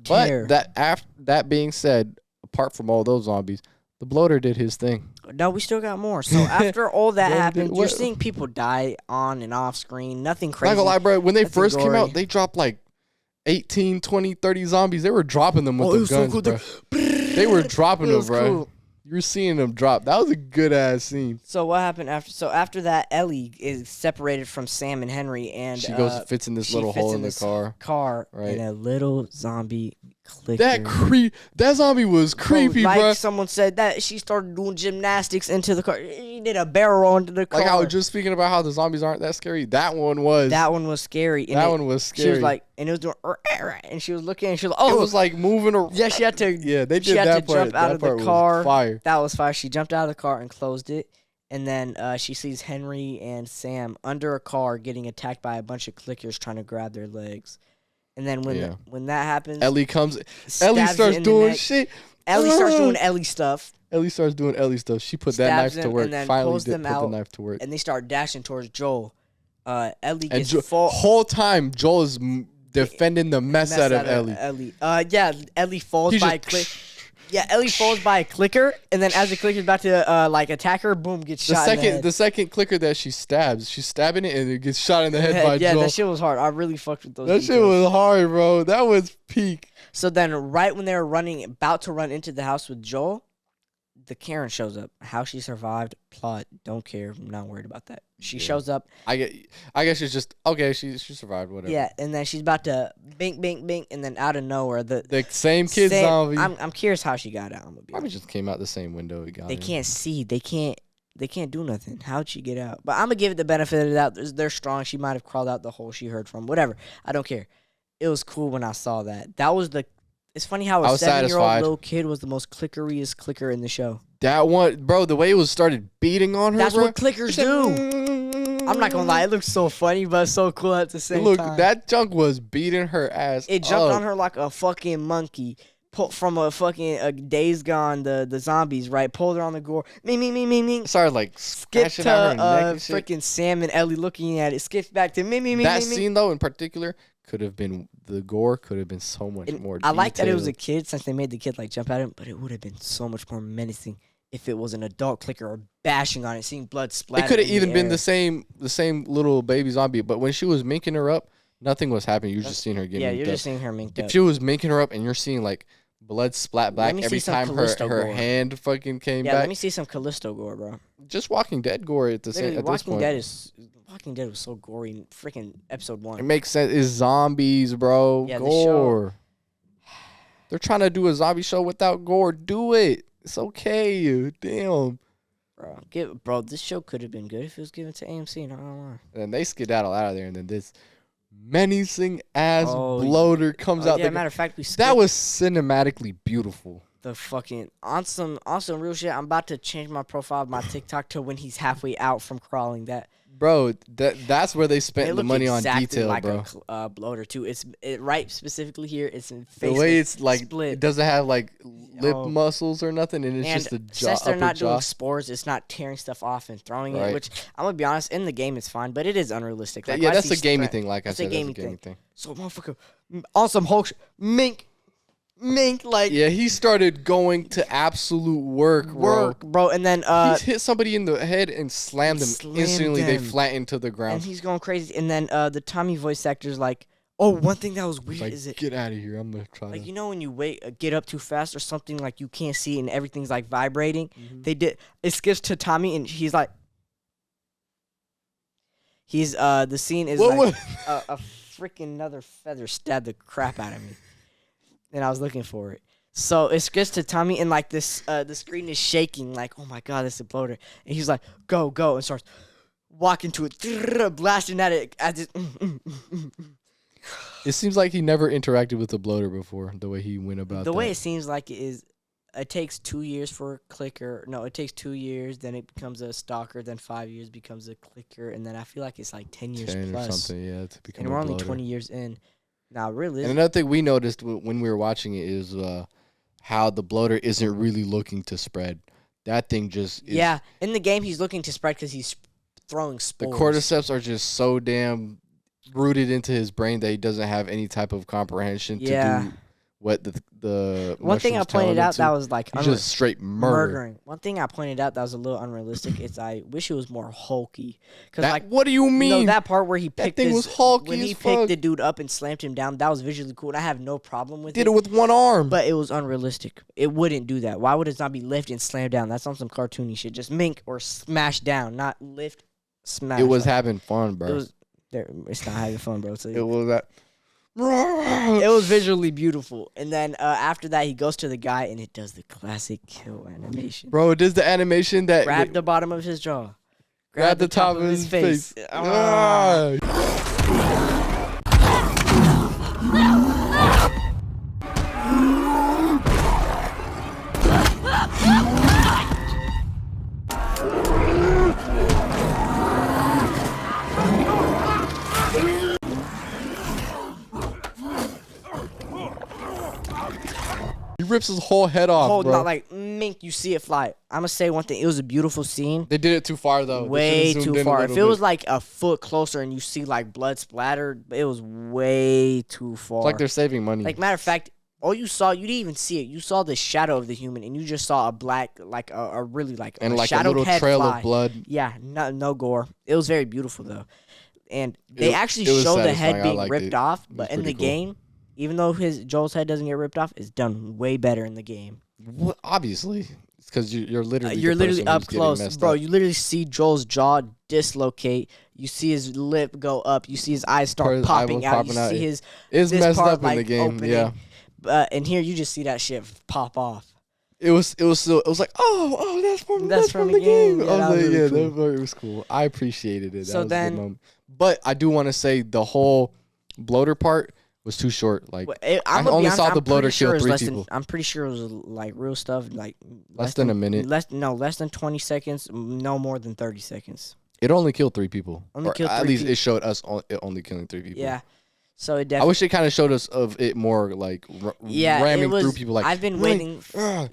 tear. But that being said, apart from all those zombies, the bloater did his thing. No, we still got more. So after all that happened, you're seeing people die on and off screen. Nothing crazy. Not gonna lie, bro. When they first came out, they dropped like 18, 20, 30 zombies. They were dropping them with the guns, so cool. Bro. They were dropping them, bro. Cool. You were seeing them drop. That was a good ass scene. So what happened after? So after that, Ellie is separated from Sam and Henry, and she fits in this little hole in the car. Right. And a little zombie clicker. That zombie was creepy, bro. Like someone said that she started doing gymnastics into the car. She did a barrel roll into the car. Like I was just speaking about how the zombies aren't that scary. That one was. That one was scary. And one was scary. She was like, and it was doing, and she was looking, and she was like, oh, it was like moving around. Yeah, she had to. Yeah, they did that part. Jump out of the car. Was fire. That was fire. She jumped out of the car and closed it. And then she sees Henry and Sam under a car getting attacked by a bunch of clickers trying to grab their legs. And then when that happens, Ellie comes. Ellie starts doing shit. Ellie starts doing Ellie stuff. Ellie starts doing Ellie stuff. She put that knife to work. Finally, put the knife to work. And they start dashing towards Joel. Ellie gets whole time Joel is defending the mess out of Ellie. Ellie falls by a click. Yeah, Ellie falls by a clicker, and then as the clicker's about to attack her, boom, gets shot in the head. The second clicker that she's stabbing it, and it gets shot in the head by Joel. Yeah, that shit was hard. I really fucked with those. That shit was hard, bro. That was peak. So then, right when they were about to run into the house with Joel, the Karen shows up. How she survived, plot, don't care. I'm not worried about that. She shows up. I guess it's just okay. She survived, whatever. Yeah, and then she's about to bink, bink, bink, and then out of nowhere, the same kid zombie. I'm curious how she got out. Probably just came out the same window. They can't see. They can't do nothing. How'd she get out? But I'm gonna give it the benefit of the doubt. They're strong. She might have crawled out the hole she heard from. Whatever. I don't care. It was cool when I saw that. That was the. It's funny how a 7-year-old little kid was the most clickeriest clicker in the show. That one, bro, the way it was started beating on her. That's what clickers do. I'm not gonna lie, it looks so funny, but so cool at the same time. That junk was beating her ass. It jumped on her like a fucking monkey, pull from a fucking Days Gone, the zombies, right? Pulled her on the gore. Me. Started like Skip scratching to out her neck and shit. freaking Sam and Ellie looking at it. Skips back to me. That scene though, in particular, could have been the gore. Could have been so much more. I like that it was a kid since they made the kid like jump at him, but it would have been so much more menacing if it was an adult clicker or bashing on it, seeing blood splatter. It could have even been the same little baby zombie, but when she was minking her up, nothing was happening. You're just seeing her getting. Yeah, you're just seeing her minked up. If she was minking her up and you're seeing like blood splat black every time her hand fucking came back. Yeah, let me see some Callisto gore, bro. Just Walking Dead gore at the same. At this point. Walking Dead was so gory. Freaking episode 1. It makes sense. It's zombies, bro. Yeah, gore. They're trying to do a zombie show without gore. Do it. It's okay. Damn. Bro, this show could have been good if it was given to AMC. Not gonna lie. And they skedaddle out of there, and then this menacing ass bloater comes out. Yeah, matter of fact, that was cinematically beautiful. The fucking awesome real shit. I'm about to change my profile of my TikTok to when he's halfway out from crawling. Bro, that's where they spent the money on detail, like bro. A bloater too. It's right specifically here. It's in face. The way it's like split. It doesn't have like lip muscles or nothing, and it's just a jaw. Since they're not doing spores, it's not tearing stuff off and throwing it. Which I'm gonna be honest, in the game it's fine, but it is unrealistic. Like, yeah, that's a gaming thing. Like I said, that's a gaming thing. So motherfucker, awesome Hulk, mink, like he started going to absolute work, bro, and then he hit somebody in the head and slammed them instantly. They flattened to the ground, and he's going crazy. And then the Tommy voice actor's like, oh, one thing that was weird is get out of here. I'm gonna try. Like, you know when you get up too fast or something, like you can't see and everything's like vibrating. Mm-hmm. It skips to Tommy and he's like, the scene is like a freaking another feather stabbed the crap out of me. And I was looking for it. So it skips to Tommy, and like this, the screen is shaking, like, oh my god, this is a bloater. And he's like, go, and starts walking to it, blasting at it. It seems like he never interacted with the bloater before, the way he went about the way it seems like it takes 2 years for a clicker. No, it takes 2 years, then it becomes a stalker, then 5 years becomes a clicker, and then I feel like it's like 10 years 10 plus. Or something, yeah, to become and we're only 20 years in. Now, really. And another thing we noticed when we were watching it is how the bloater isn't really looking to spread. That thing just is. Yeah, in the game, he's looking to spread because he's throwing spores. The cordyceps are just so damn rooted into his brain that he doesn't have any type of comprehension to do what the one thing I pointed out that was like just straight murdering. One thing I pointed out that was a little unrealistic is I wish it was more hulky. Cause like, what do you mean? No, that part where he picked that thing was hulky when he picked the dude up and slammed him down, that was visually cool. And I have no problem with it. Did it with one arm, but it was unrealistic. It wouldn't do that. Why would it not be lift and slam down? That's on some cartoony shit. Just mink or smash down, not lift, smash. It was having fun, bro. It's not having fun, bro. So it was that. It was visually beautiful, and then after that, he goes to the guy, and it does the classic kill animation. Bro, it does the animation that grab the bottom of his jaw, grab the top of his face. Rips his whole head off, bro. Not like mink, you see it fly. I'm gonna say one thing. It was a beautiful scene. They did it too far, though. Way too far. If it was like a foot closer and you see like blood splattered, it was way too far. It's like they're saving money. Like, matter of fact, all you saw, you didn't even see it. You saw the shadow of the human, and you just saw a black, like a really like and a like shadowed a little head trail fly. of blood. Yeah, no gore. It was very beautiful though, and they actually show the head being ripped off. But in the game, even though Joel's head doesn't get ripped off, it's done way better in the game. Well, obviously, it's because you're literally up close, bro. You literally see Joel's jaw dislocate. You see his lip go up. You see his eyes start popping out. You see his it's messed part, up in the game, opening. Yeah. And here you just see that shit pop off. It was like, oh, that's from the game. Yeah, that was cool. I appreciated it. So then, a good moment. But I do want to say the whole bloater part was too short. Like, I only saw the bloater kill 3 people. I'm pretty sure it was like real stuff, like less than a minute. Less than 20 seconds. No more than 30 seconds. It only killed 3 people. At least it showed us it only killing 3 people. Yeah. So it I wish they kind of showed us of it more like ramming through people. Like I've been waiting.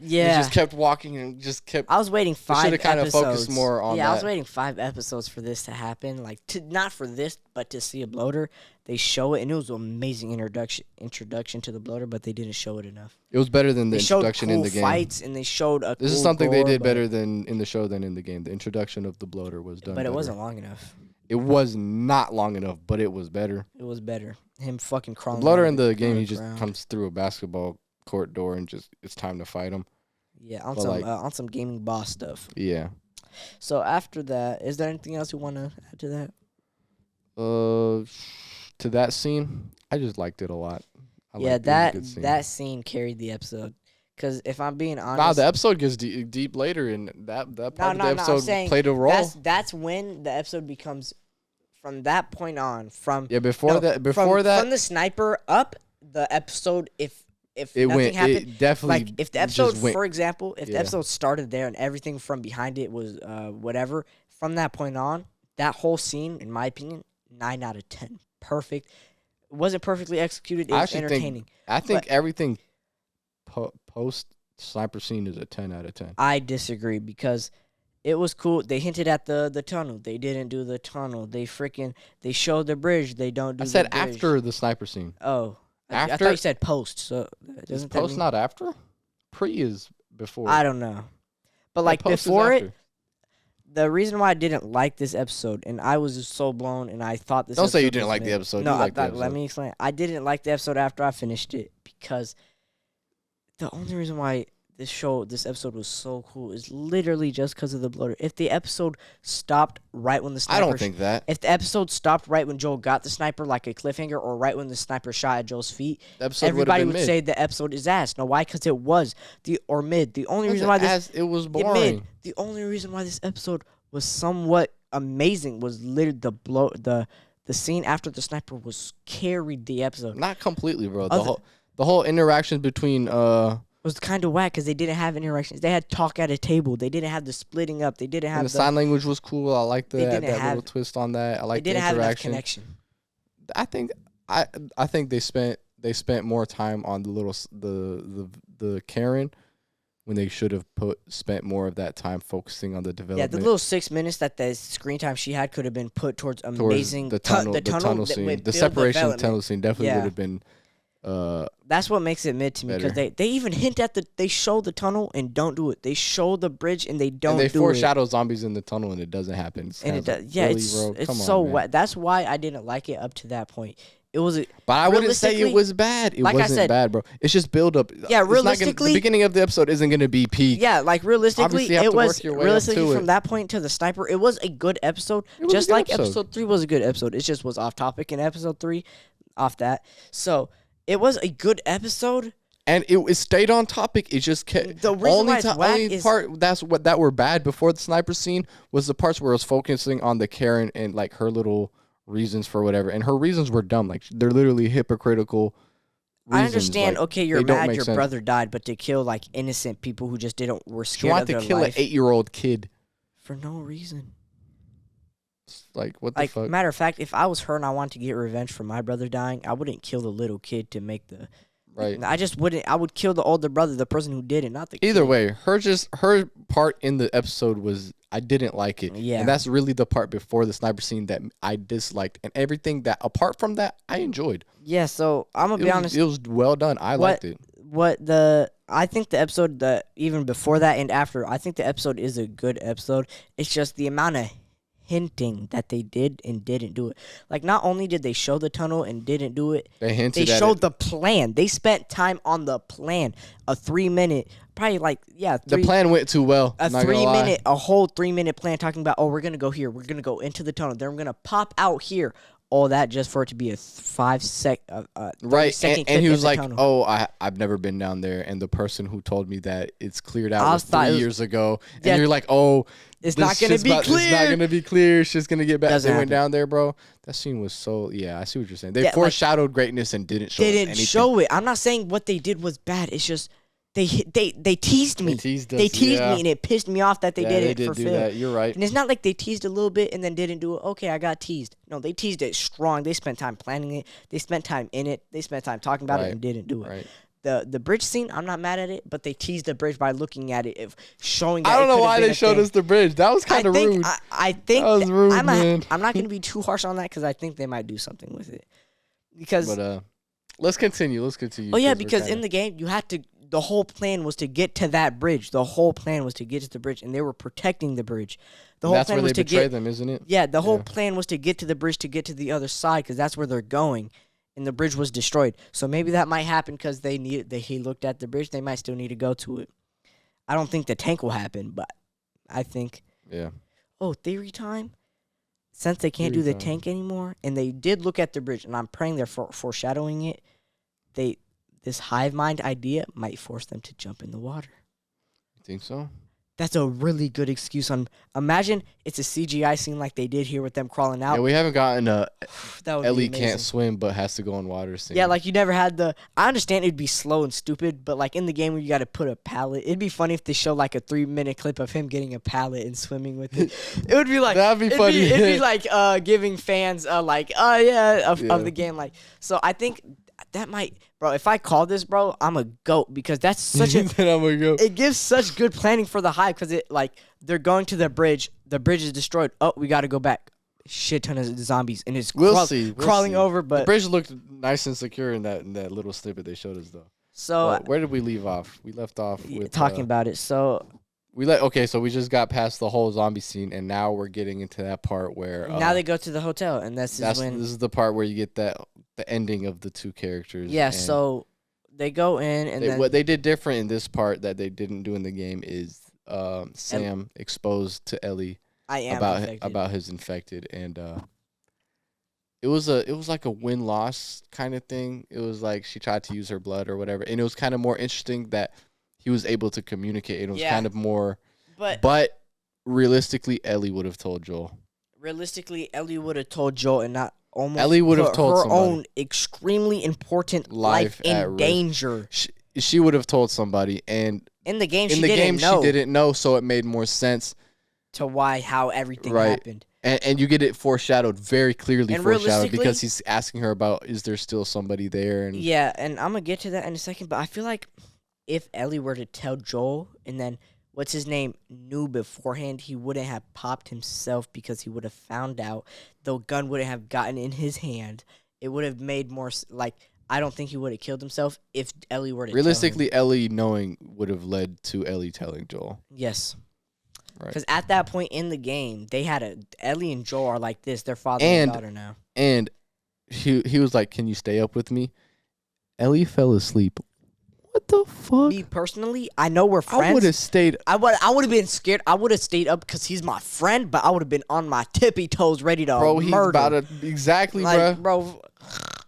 Just kept walking and just kept. I was waiting 5 episodes. Should have kind of focused more on that. Yeah, I was waiting 5 episodes for this to happen. Like not for this, but to see a bloater. They show it, and it was an amazing introduction to the bloater, but they didn't show it enough. It was better than the introduction in the game. Fights, and they showed a. This is something they did better than in the show than in the game. The introduction of the bloater was done. But it better. wasn't long enough. It was not long enough, but it was better. It was better. Him fucking crawling. The bloater in the game, he just comes through a basketball court door and just it's time to fight him. Yeah, on some gaming boss stuff. Yeah. So after that, is there anything else you want to add to that? To that scene, I just liked it a lot. That scene carried the episode. Because if I'm being honest... Nah, the episode gets deep later, and that part of the episode played a role. That's when the episode becomes... From that point on, from before that, from the sniper up, the episode, if nothing happened, it definitely like if the episode, for example, if the episode started there and everything from behind it was whatever, from that point on, that whole scene, in my opinion, 9 out of 10, perfect. It wasn't perfectly executed. It was entertaining. I think everything post sniper scene is a 10 out of 10. I disagree because. It was cool. They hinted at the tunnel. They didn't do the tunnel. They showed the bridge. They don't do the bridge. I said after the sniper scene. Oh. After? I thought you said post. So is post not after? Pre is before. I don't know. But like before it, the reason why I didn't like this episode, and I was just so blown, and I thought this Don't say you didn't like the episode. No, let me explain. I didn't like the episode after I finished it because the only reason why this episode was so cool is literally just because of the bloater. If the episode stopped right when the sniper... I don't think that. If the episode stopped right when Joel got the sniper, like a cliffhanger, or right when the sniper shot at Joel's feet, everybody would say the episode is ass. No, why? Because it was. Or mid. The only reason why this... It was boring. The only reason why this episode was somewhat amazing was literally the scene after the sniper was carried the episode. Not completely, bro. The whole interaction between... was kind of whack because they didn't have interactions. They had talk at a table. They didn't have the splitting up. They didn't have the sign language was cool. I like that little twist on that. I like the interaction. Have enough connection. I think they spent more time on the Karen when they should have spent more of that time focusing on the development. Yeah, the little 6 minutes that the screen time she had could have been put towards amazing the tunnel scene. The separation tunnel scene definitely would have been. That's what makes it mid to me because they even hint at they show the tunnel and don't do it. They show the bridge and they don't. And they foreshadow zombies in the tunnel and it doesn't happen. It's so wet. That's why I didn't like it up to that point. It was, but I wouldn't say it was bad. It wasn't bad, bro. It's just build up. Yeah, realistically, the beginning of the episode isn't gonna be peak. Yeah, like realistically, it was from that point to the sniper. It was a good episode, just like episode 3 was a good episode. It just was off topic in episode 3, off that. So. It was a good episode, and it stayed on topic. It just kept the only part that were bad before the sniper scene was the parts where it was focusing on the Karen and like her little reasons for whatever, and her reasons were dumb. Like they're literally hypocritical. I understand. Like, okay, you're mad your brother died, but to kill like innocent people who just were scared of their life. She wanted to kill an 8-year-old kid for no reason. Like, what the fuck? Matter of fact, if I was her and I wanted to get revenge for my brother dying, I wouldn't kill the little kid to make the... Right. I just wouldn't. I would kill the older brother, the person who did it, not the kid. Either way, her part in the episode was... I didn't like it. Yeah. And that's really the part before the sniper scene that I disliked. And everything that, apart from that, I enjoyed. Yeah, so I'm going to be honest. It was well done. I liked it. I think the episode, even before that and after, I think the episode is a good episode. It's just the amount of hinting that they did and didn't do it. Like, not only did they show the tunnel and didn't do it, they showed the plan. They spent time on the plan. A 3-minute, probably the plan went too well. A whole 3-minute plan talking about, we're going to go here. We're going to go into the tunnel. Then we're going to pop out here. All that just for it to be a 5-second right, and he was like, tunnel. I've never been down there, and the person who told me that it's cleared out was 3 years ago, and you're like, it's not gonna be clear. It's not gonna be clear. It's just gonna get back. Doesn't they happen. went down there, bro. That scene was so. Yeah, I see what you're saying. They foreshadowed greatness and didn't show. They didn't show it. I'm not saying what they did was bad. It's just They teased me. They teased me, and it pissed me off that they did it for Phil. That. You're right. And it's not like they teased a little bit and then didn't do it. Okay, I got teased. No, they teased it strong. They spent time planning it. They spent time in it. They spent time talking about it and didn't do it. Right. The bridge scene, I'm not mad at it, but they teased the bridge by looking at it, showing that I don't know why they showed us the bridge. That was kind of rude. I think that was rude, man. I'm not going to be too harsh on that because I think they might do something with it. But let's continue. Oh yeah, because in the game you had to. The whole plan was to get to that bridge. The whole plan was to get to the bridge, and they were protecting the bridge. That's where they betray them, isn't it? Yeah, the whole plan was to get to the bridge to get to the other side because that's where they're going, and the bridge was destroyed. So maybe that might happen because he looked at the bridge. They might still need to go to it. I don't think the tank will happen, but I think. Yeah. Oh, theory time. Since they can't do the tank anymore, and they did look at the bridge, and I'm praying they're foreshadowing it. This hive mind idea might force them to jump in the water. You think so? That's a really good excuse. Imagine it's a CGI scene like they did here with them crawling out. Yeah, we haven't gotten Ellie be can't swim but has to go on water scene. Yeah, like you never had I understand it'd be slow and stupid, but like in the game where you got to put a pallet, it'd be funny if they show like a 3-minute clip of him getting a pallet and swimming with it. It would be like that'd be funny. It'd be like giving fans of the game. Like, so I think that might, bro. If I call this, bro, I'm a goat because that's such a. I'm a goat. It gives such good planning for the hype because it like they're going to the bridge. The bridge is destroyed. Oh, we got to go back. Shit ton of zombies and it's crawling over. But the bridge looked nice and secure in that little snippet they showed us though. So where did we leave off? We left off with talking about it. So. So we just got past the whole zombie scene, and now we're getting into that part where now they go to the hotel, and this is the part where you get the ending of the two characters. Yeah, so they go in, and then what they did different in this part that they didn't do in the game is Sam exposed to Ellie about his infected, and it was like a win-loss kind of thing. It was like she tried to use her blood or whatever, and it was kind of more interesting that he was able to communicate. It was kind of more, but realistically, Ellie would have told Joel. Realistically, Ellie would have told Joel, and not almost. Ellie would have told her own extremely important life in danger. She would have told somebody, and in the game, she didn't know, so it made more sense to how everything happened. And you get it foreshadowed very clearly, because he's asking her about is there still somebody there? And yeah, and I'm gonna get to that in a second, but I feel like if Ellie were to tell Joel and then what's his name knew beforehand, he wouldn't have popped himself because he would have found out. The gun wouldn't have gotten in his hand. It would have made more I don't think he would have killed himself if Ellie were to realistically tell him. Ellie knowing would have led to Ellie telling Joel. Yes. Right. Because at that point in the game, they had Ellie and Joel are like this. They're father and daughter now. And he was like, "Can you stay up with me?" Ellie fell asleep. What the fuck? Me personally, I know we're friends. I would have stayed. I would have been scared. I would have stayed up because he's my friend, but I would have been on my tippy toes, ready to bro. Murder. He's about to exactly, bro.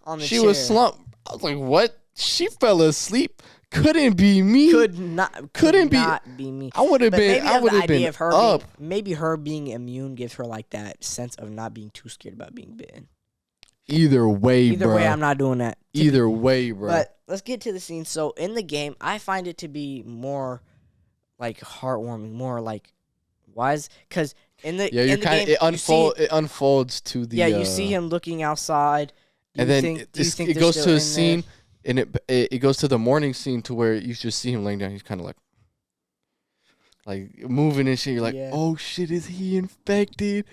On the she chair. Was slumped. I was like, "What? She fell asleep? Couldn't be me. Couldn't be me. I would have been. I would have been up. Maybe her being immune gives her like that sense of not being too scared about being bitten. Either way, I'm not doing that. Either way, bro. But let's get to the scene. So in the game, I find it to be more like heartwarming, more like wise, because in the game, it unfolds to the you see him looking outside, and then it goes to a scene, and it goes to the morning scene to where you just see him laying down. He's kind of like moving and shit. You're like, oh shit, is he infected?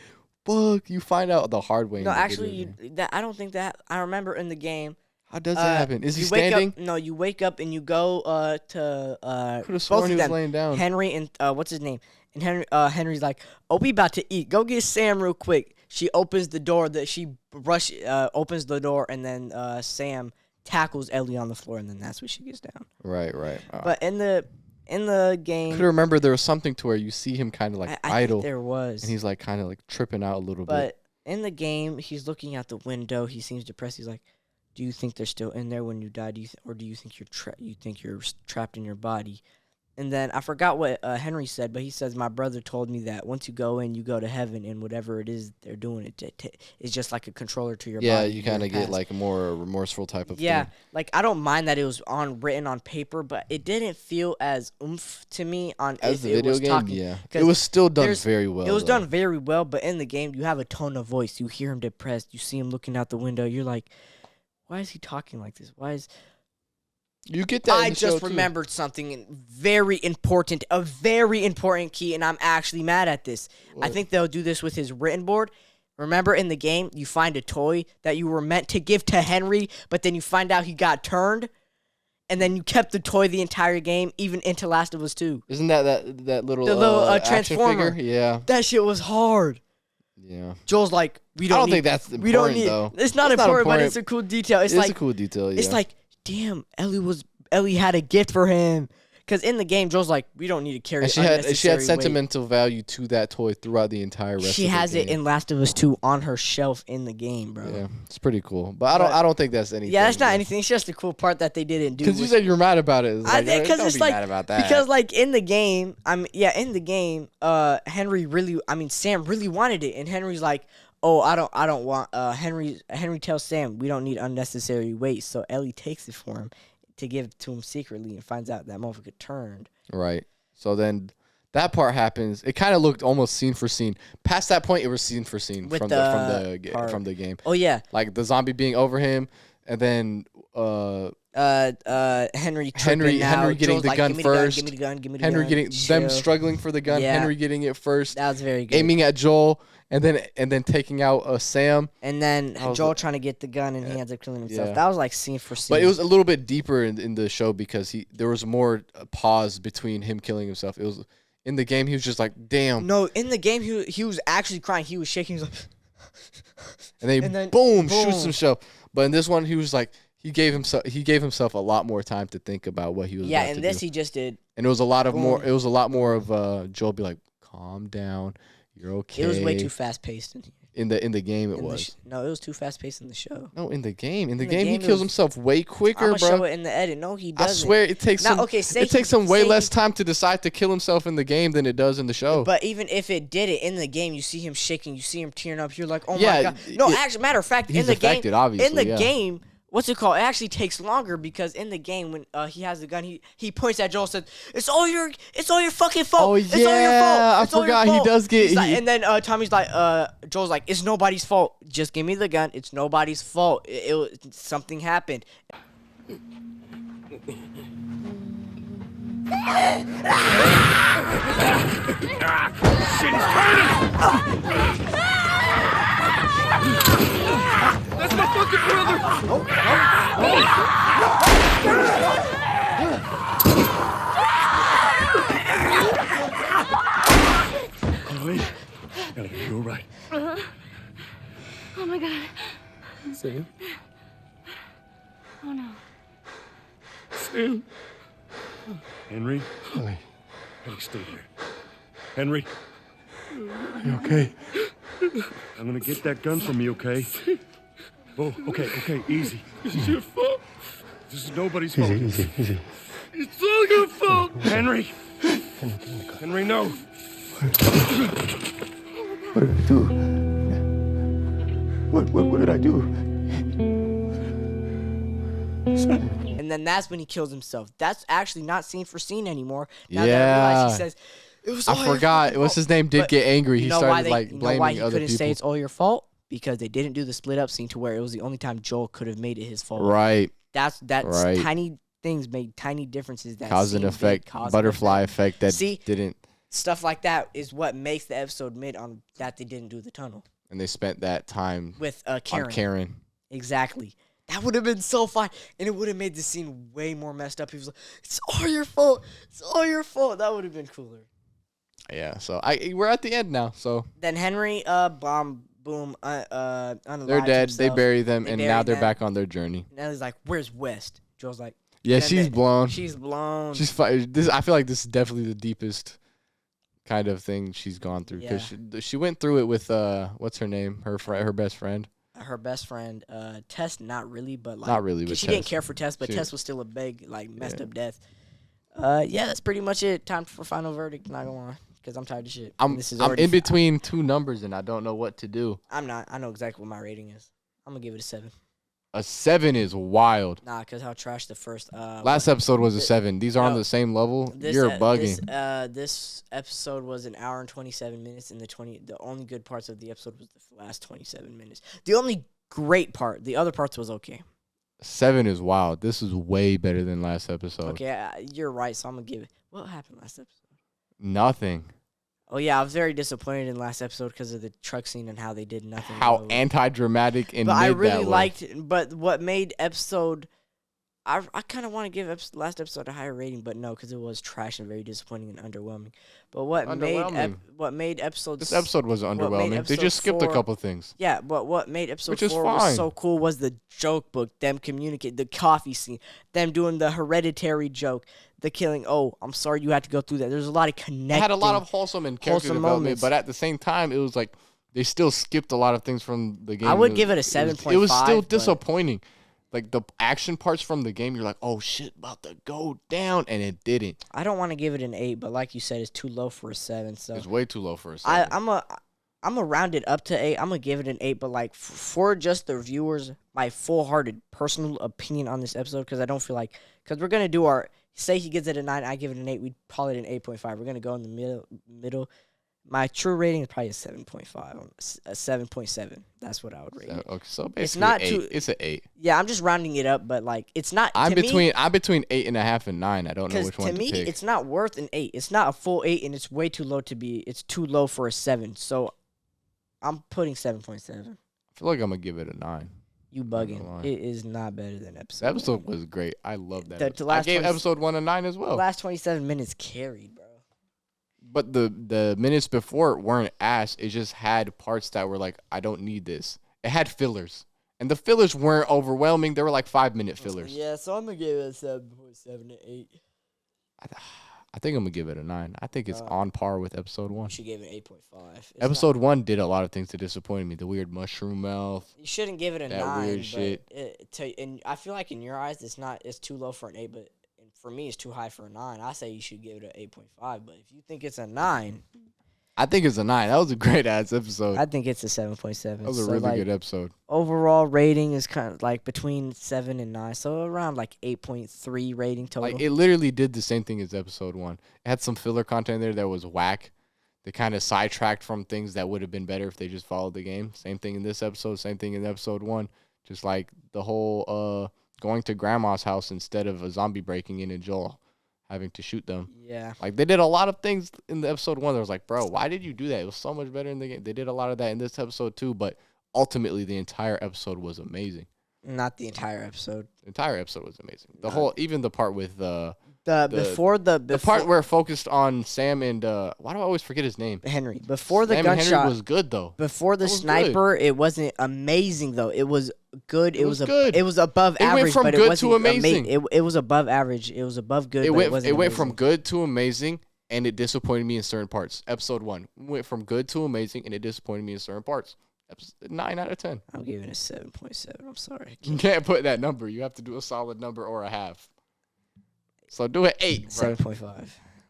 Fuck, you find out the hard way. No, actually, I don't think that. I remember in the game. How does that happen? Is he standing? No, you wake up and you go to could have sworn he was laying down. Henry and what's his name? And Henry's like, oh, we about to eat. Go get Sam real quick. She opens the door. Opens the door, and then Sam tackles Ellie on the floor, and then that's when she gets down. Right. But in the game, I could remember there was something to where you see him kind of like idle. Think there was, and he's like kind of like tripping out a little bit. But in the game, he's looking out the window. He seems depressed. He's like, "Do you think they're still in there when you die? Or do you think you're trapped in your body?" And then I forgot what Henry said, but he says, my brother told me that once you go in, you go to heaven, and whatever it is they're doing, it's just like a controller to your body. Yeah, you kind of get like a more remorseful type of thing. Like I don't mind that it was written on paper, but it didn't feel as oomph to me on as the video game. Talking, yeah, it was still done very well. It was done very well, but in the game, you have a tone of voice. You hear him depressed. You see him looking out the window. You're like, why is he talking like this? Why is... You get that. I just remembered something very important, a very important key, and I'm actually mad at this. What? I think they'll do this with his written board. Remember in the game, you find a toy that you were meant to give to Henry, but then you find out he got turned, and then you kept the toy the entire game, even into Last of Us 2. Isn't that little transformer? Figure? Yeah. That shit was hard. Yeah. Joel's like, I don't think that's important, though. It's not important, but it's a cool detail. It's a cool detail, yeah. It's like, damn, Ellie had a gift for him. Because in the game, Joel's like, we don't need to carry. And she had sentimental value to that toy throughout the entire rest of the game. She has it in Last of Us 2 on her shelf in the game, bro. Yeah, it's pretty cool. But I don't think that's anything. Yeah, that's not anything. It's just a cool part that they didn't do. Because you said you're mad about it. Because it's like, mad about that. Because like in the game, Sam really wanted it, and Henry's like, oh, I don't want. Henry tells Sam we don't need unnecessary waste, so Ellie takes it for him to give it to him secretly, and finds out that motherfucker turned. Right. So then that part happens. It kind of looked almost scene for scene. Past that point, it was scene for scene from the game. Oh yeah. Like the zombie being over him, and then Henry getting the gun first. Give me the gun. Henry getting them struggling for the gun. Yeah. Henry getting it first. That was very good. Aiming at Joel. And then taking out Sam. And then Joel trying to get the gun, and he ends up killing himself. Yeah. That was like scene for scene. But it was a little bit deeper in the show because there was more pause between him killing himself. It was in the game he was just like, damn. No, in the game he was actually crying. He was shaking. He was like, and then boom, shoots himself. But in this one he was like he gave himself a lot more time to think about what he was. Yeah, about and to this do. he just did. And it was a lot more of Joel be like, calm down. You're okay. It was way too fast paced in here. In the game, it was. No, it was too fast paced in the show. No, in the game, he kills himself way quicker, bro. Show it in the edit. No, he doesn't. I swear, it takes him way less time to decide to kill himself in the game than it does in the show. But even if it did it in the game, you see him shaking, you see him tearing up. You're like, oh my god. No, actually, matter of fact, in the game. What's it called? It actually takes longer because in the game when he has the gun, he points at Joel and says, "It's all your fucking fault. Oh yeah, it's all your fault. I forgot he does get. And then Tommy's like, Joel's like, it's nobody's fault. Just give me the gun. It's nobody's fault. Something happened. Shit is turning. That's my fucking brother! Ellie, are you alright? Oh my god. Sam? Oh no. Sam? Henry? Ellie. Henry, stay there. Henry? Are you okay? I'm gonna get that gun from you, okay? Oh, okay, easy. This is your fault. This is nobody's fault. Easy. It's all your fault, Henry. Henry, no. What did I do? What did I do? And then that's when he kills himself. That's actually not scene for scene anymore. Now that I realize he says, I forgot. What's his name? Did get angry. He started blaming other people. Why he couldn't say it's all your fault? Because they didn't do the split up scene to where it was the only time Joel could have made it his fault. Right. That's right. Tiny things made tiny differences. That cause and effect, butterfly effect that didn't. Stuff like that is what makes the episode mid on that they didn't do the tunnel. And they spent that time with Karen. On Karen. Exactly. That would have been so fun, and it would have made the scene way more messed up. He was like, "It's all your fault. It's all your fault." That would have been cooler. Yeah. So we're at the end now. So then Henry, boom, they're dead. They bury them, and now they're back on their journey. Now he's like, "Where's West?" Joel's like, "Yeah, she's blown. She's blown. She's fine." I feel like this is definitely the deepest kind of thing she's gone through because she went through it with what's her name? Her best friend. Her best friend, Tess, not really, but like not really. But she didn't care for Tess, but Tess was still a big, like messed up death. Yeah, that's pretty much it. Time for final verdict. Not gonna lie, because I'm tired of shit. I'm This is I'm already in between two numbers and I don't know what to do. I'm not. I know exactly what my rating is. I'm gonna give it a 7. A 7 is wild. Nah, cause how trash the first. Last episode was a 7. These are on the same level. You're bugging. This episode was an hour and 27 minutes, and the only good parts of the episode was the last 27 minutes. The only great part, the other parts was okay. 7 is wild. This is way better than last episode. Okay, you're right. So I'm gonna give it. What happened last episode? Nothing. Oh yeah, I was very disappointed in last episode because of the truck scene and how they did nothing. How anti-dramatic and but mid I really that liked it. But what made episode, I kind of want to give last episode a higher rating, but no, because it was trash and very disappointing and underwhelming. But what made episode this episode was underwhelming. They just skipped a couple things. Yeah, but what made episode 4 fine. was so cool was the joke book, them communicate, the coffee scene, them doing the hereditary joke, the killing. Oh, I'm sorry you had to go through that. There's a lot of connecting. It had a lot of wholesome and character development, moments. but at the same time, it was like they still skipped a lot of things from the game. I would give it a 7.5. It was still disappointing. Like the action parts from the game, you're like, oh shit, about to go down, and it didn't. I don't want to give it an 8, but like you said, it's too low for a 7. So it's way too low for a 7. I'm gonna round it up to 8. I'm gonna give it an 8, but like for just the viewers, my full-hearted personal opinion on this episode, because I don't feel like, because we're gonna do our, say he gives it a 9, I give it an 8, we'd call it an 8.5. We're gonna go in the middle. My true rating is probably a 7.5, a 7.7. That's what I would rate it. Okay, so basically it's not 8. It's an 8. Yeah, I'm just rounding it up, but like it's not. I'm between 8.5 and 9. I don't know which one to pick. To me, it's not worth an 8. It's not a full 8, and it's way too low to be. It's too low for a 7. So I'm putting 7.7. I feel like I'm gonna give it a 9. You bugging. It is not better than episode. The episode was great. I love that. I gave episode 1 a 9 as well. The last 27 minutes carried, bro. But the minutes before weren't ass. It just had parts that were like, I don't need this. It had fillers. And the fillers weren't overwhelming. They were like 5-minute fillers. Yeah, so I'm going to give it a 7.7 to 8. I think I'm going to give it a 9. I think it's on par with episode 1. You should give it an 8.5. Episode 1 did a lot of things to disappoint me. The weird mushroom mouth. You shouldn't give it a 9. That weird shit. And I feel like in your eyes, it's too low for an 8, but for me, it's too high for a 9. I say you should give it an 8.5. But if you think it's a 9, I think it's a 9. That was a great ass episode. I think it's a 7.7. That was a really good episode. Overall rating is kind of like between 7 and 9, so around like 8.3 rating total. Like it literally did the same thing as episode 1. It had some filler content there that was whack. They kind of sidetracked from things that would have been better if they just followed the game. Same thing in this episode. Same thing in episode 1. Just like the whole going to grandma's house instead of a zombie breaking in and Joel having to shoot them. Yeah. Like they did a lot of things in the episode 1 that was like, bro, why did you do that? It was so much better in the game. They did a lot of that in this episode too, but ultimately the entire episode was amazing. Not the entire episode. The entire episode was amazing. The whole, even the part with the part where it focused on Sam and why do I always forget his name? Henry. Before the Sam gunshot and Henry was good though. Before the sniper, it wasn't amazing though. It was good. It was good. It was above average. It went from but good it wasn't to amazing. It was above average. It was above good. It but went. It wasn't It went amazing. from good to amazing, and it disappointed me in certain parts. Episode 1 went from good to amazing, and it disappointed me in certain parts. 9 out of 10. I'm giving it a 7.7. I'm sorry. You can't put that number. You have to do a solid number or a half. So do an 8. 7.5. I'm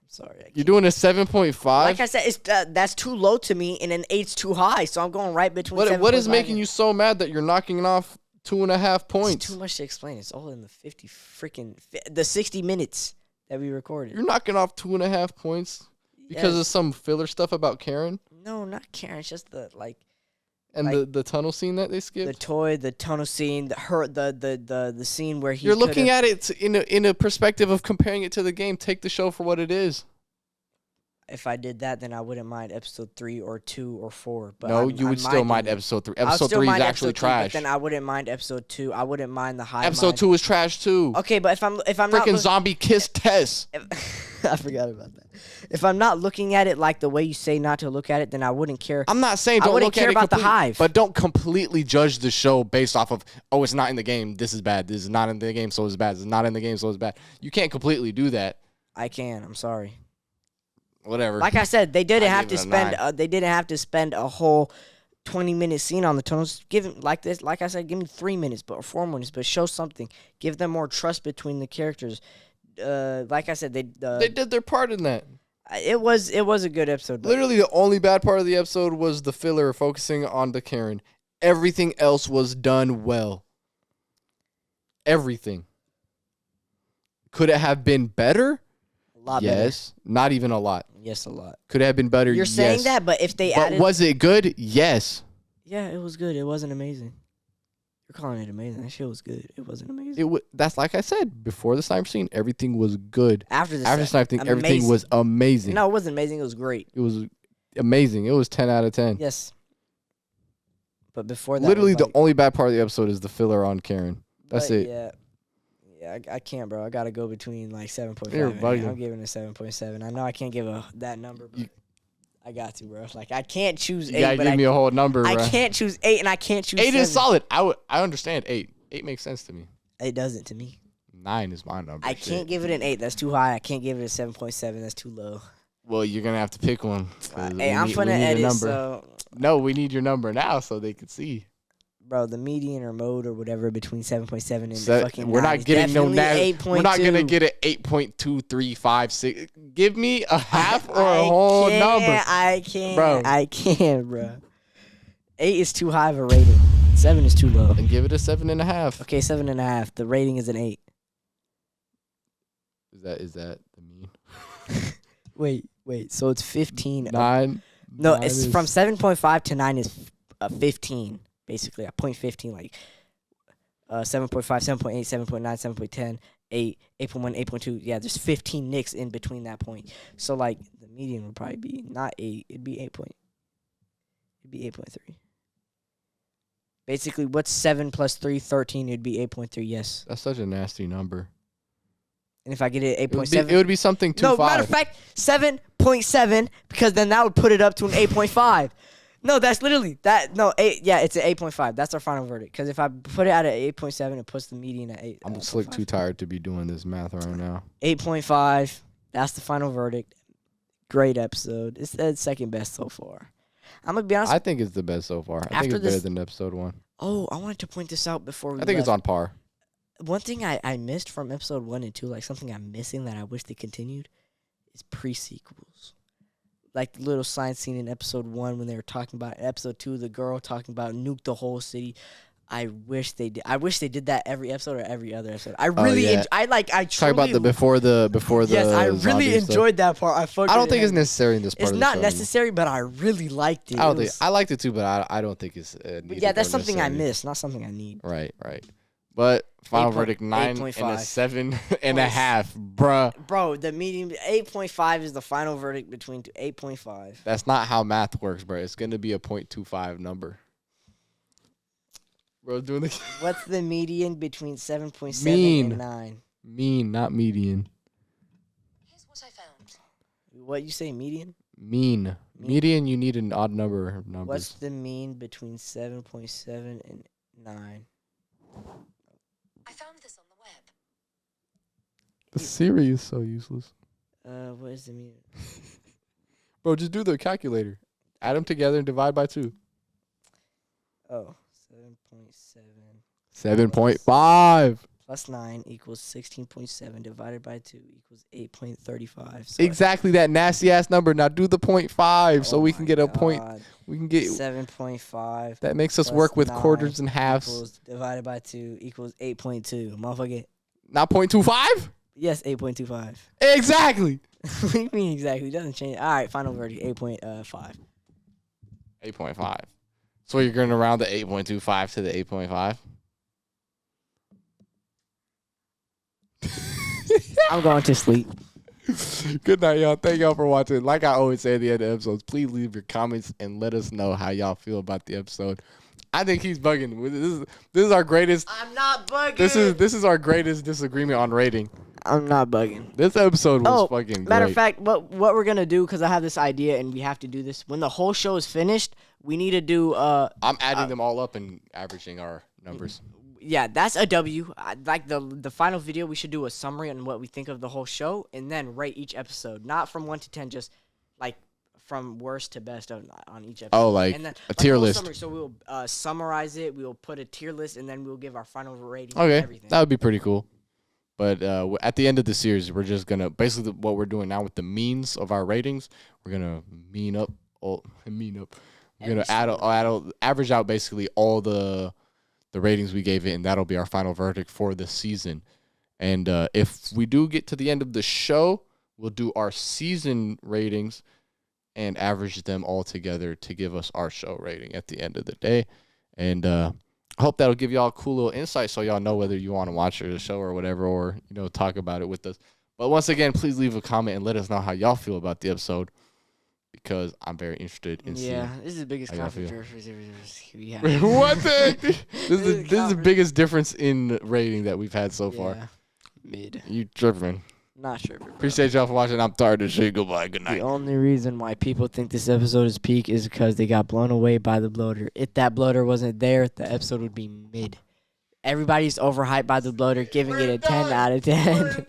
sorry. You're doing a 7.5. Like I said, it's that's too low to me, and an 8's too high. So I'm going right between. What is making you so mad that you're knocking off 2.5 points? It's too much to explain. It's all in the 60 minutes that we recorded. You're knocking off 2.5 points because of some filler stuff about Karen. No, not Karen. It's just the like. And like, the tunnel scene that they skipped? The tunnel scene, the scene where he. You're looking at it in a perspective of comparing it to the game. Take the show for what it is. If I did that, then I wouldn't mind episode 3 or 2 or 4. But no, you would still mind episode 3. Episode 3 is actually trash. But then I wouldn't mind episode 2. I wouldn't mind the high. Episode 2 is trash too. Okay, but if I'm freaking zombie kiss Tess. I forgot about that. If I'm not looking at it like the way you say not to look at it, then I wouldn't care. I'm not saying don't look at it about the hive, but don't completely judge the show based off of it's not in the game. This is bad. This is not in the game, so it's bad. This is not in the game, so it's bad. You can't completely do that. I can. I'm sorry. Whatever. Like I said, they didn't have to spend. They didn't have to spend a whole 20-minute scene on the tunnels. Give him like this. Like I said, give me 3 minutes, or 4 minutes, but show something. Give them more trust between the characters. like I said, They did their part in that. it was a good episode. But Literally, the only bad part of the episode was the filler focusing on the Karen. Everything else was done well. Everything. Could it have been better? a lot Yes. Not even a lot. better. Yes, a lot. Could it have been better? You're saying Yes. that, but if they But added, was it good? Yes. yeah, it was good. It wasn't amazing. You're calling it amazing. That shit was good. It wasn't amazing. That's like I said before the sniper scene. Everything was good. After the Sniper thing, everything was amazing. No, it wasn't amazing. It was great. It was amazing. It was 10 out of 10. Yes. But before that, Literally, was the only bad part of the episode is the filler on Karen. That's it. Yeah. Yeah, I can't, bro. I gotta go between like 7.5. You're bugging. I'm giving it 7.7. I know I can't give that number, but I got to, bro. Like I can't choose 8. You gotta but give me a whole number, bro. I can't choose 8, and I can't choose 8 7. is solid. I understand 8. 8 makes sense to me. It doesn't to me. 9 is my number. I can't give it an 8. That's too high. I can't give it a 7.7. That's too low. Well, you're gonna have to pick one. Hey, I'm finna edit. So, No, we need your number now so they can see. bro, the median or mode or whatever between 7.7 and fucking We're 9 not is getting no definitely 8. We're not gonna 8.2. get it 8.2356. Give me a half or a whole number. I can't, Bro. I can't, bro. 8 is too high of a rating. 7 is too low. And give it a 7.5. Okay, 7.5. The rating is an 8. Is that the mean? Wait. So it's 15. 9. No, 9 it's is- from 7.5 to 9 is 15, basically. A point 15, like 7.5, 7.8, 7.9, 7.10, 8, 8.1, 8.2. Yeah, there's 15 nicks in between that point. So like the median would probably be not 8. It'd be 8. It'd be 8.3. Basically, what's 7 plus 3? 13. It'd be 8.3. Yes. That's such a nasty number. And if I get it It would 8.7, be something 2.5. no, matter of fact, 7.7, because then that would put it up to an 8.5. No, that's literally that. No, 8. Yeah, it's an 8.5. That's our final verdict. Because if I put it at an 8.7, it puts the median at 8. I'm slick too tired to be doing this math right now. 8.5. That's the final verdict. Great episode. It's the second best so far. I'm gonna be honest. I think it's the best so far. I think After it's better this- than episode 1. Oh, I wanted to point this out before we. I think it's on par. One thing I missed from episode 1 and 2, like something I'm missing that I wish they continued, is pre-sequels. Like the little science scene in episode 1 when they were talking about episode 2, the girl talking about nuke the whole city. I wish they did. I wish they did that every episode or every other episode. I really, yeah. I Talk truly. about the before the Yes, I really zombie stuff. enjoyed that part. I don't think it's necessary in this part. It's of the not show. necessary, but I really liked it. I don't It think was- I liked it too, but I don't think it's. but yeah, that's something I necessary. missed, not something I need. Right. But final 8.5. verdict 9 and a 8.5. 7.5, bruh. Bro, the median 8.5 is the final verdict between 8.5. That's not how math works, bro. It's gonna be a 0.25 number. Bro, doing the What's the median between 7.7 Mean. and 9? mean, not median. Here's what I found. What you say, median? Mean. Median, you need an odd number of numbers. What's the mean between 7.7 and 9? I found this on the web. The Siri is so useless. What is the mean? Bro, just do the calculator. Add them together and divide by 2. Oh, 7.7 7.5. plus 9 equals 16.7 divided by 2 equals 8.35. So Exactly that nasty ass number. Now do the 0.5 so oh we can my get a point. God. We can get 7.5 that makes us plus work with 9 quarters and halves. equals divided by 2 equals 8.2. Motherfucker. Not 0.25? Yes, 8.25. Exactly. What do you mean exactly? It doesn't change. All right, final verdict 8.5. 8.5. So you're going to round the 8.25 to the 8.5? I'm going to sleep. Good night, y'all. Thank y'all for watching. Like I always say at the end of episodes, please leave your comments and let us know how y'all feel about the episode. I think he's bugging. This is our greatest. I'm not bugging. This is our greatest disagreement on rating. I'm not bugging. This episode was fucking great. Matter of fact, what we're gonna do, because I have this idea and we have to do this when the whole show is finished. We need to do I'm adding them all up and averaging our numbers. yeah, that's a W. Like the final video, we should do a summary on what we think of the whole show and then rate each episode, not from 1 to 10, just like from worst to best on each episode. Oh, like and then, a tier whole list. Summary. So we'll summarize it. We'll put a tier list and then we'll give our final rating. Okay, And everything. that would be pretty cool. But at the end of the series, we're just gonna basically what we're doing now with the means of our ratings. We're gonna mean up. We're gonna average out basically all the ratings we gave it, and that'll be our final verdict for the season. And if we do get to the end of the show, we'll do our season ratings and average them all together to give us our show rating at the end of the day. And I hope that'll give y'all a cool little insight so y'all know whether you want to watch the show or whatever, or, talk about it with us. But once again, please leave a comment and let us know how y'all feel about the episode, because I'm very interested in seeing. Yeah, this is the biggest controversy we have. What the heck? This is the biggest difference in rating that we've had so far. Mid. You tripping. Not sure. Appreciate y'all for watching. I'm tired to say goodbye. Good night. The only reason why people think this episode is peak is because they got blown away by the bloater. If that bloater wasn't there, the episode would be mid. Everybody's overhyped by the bloater, giving it a 10 out of 10.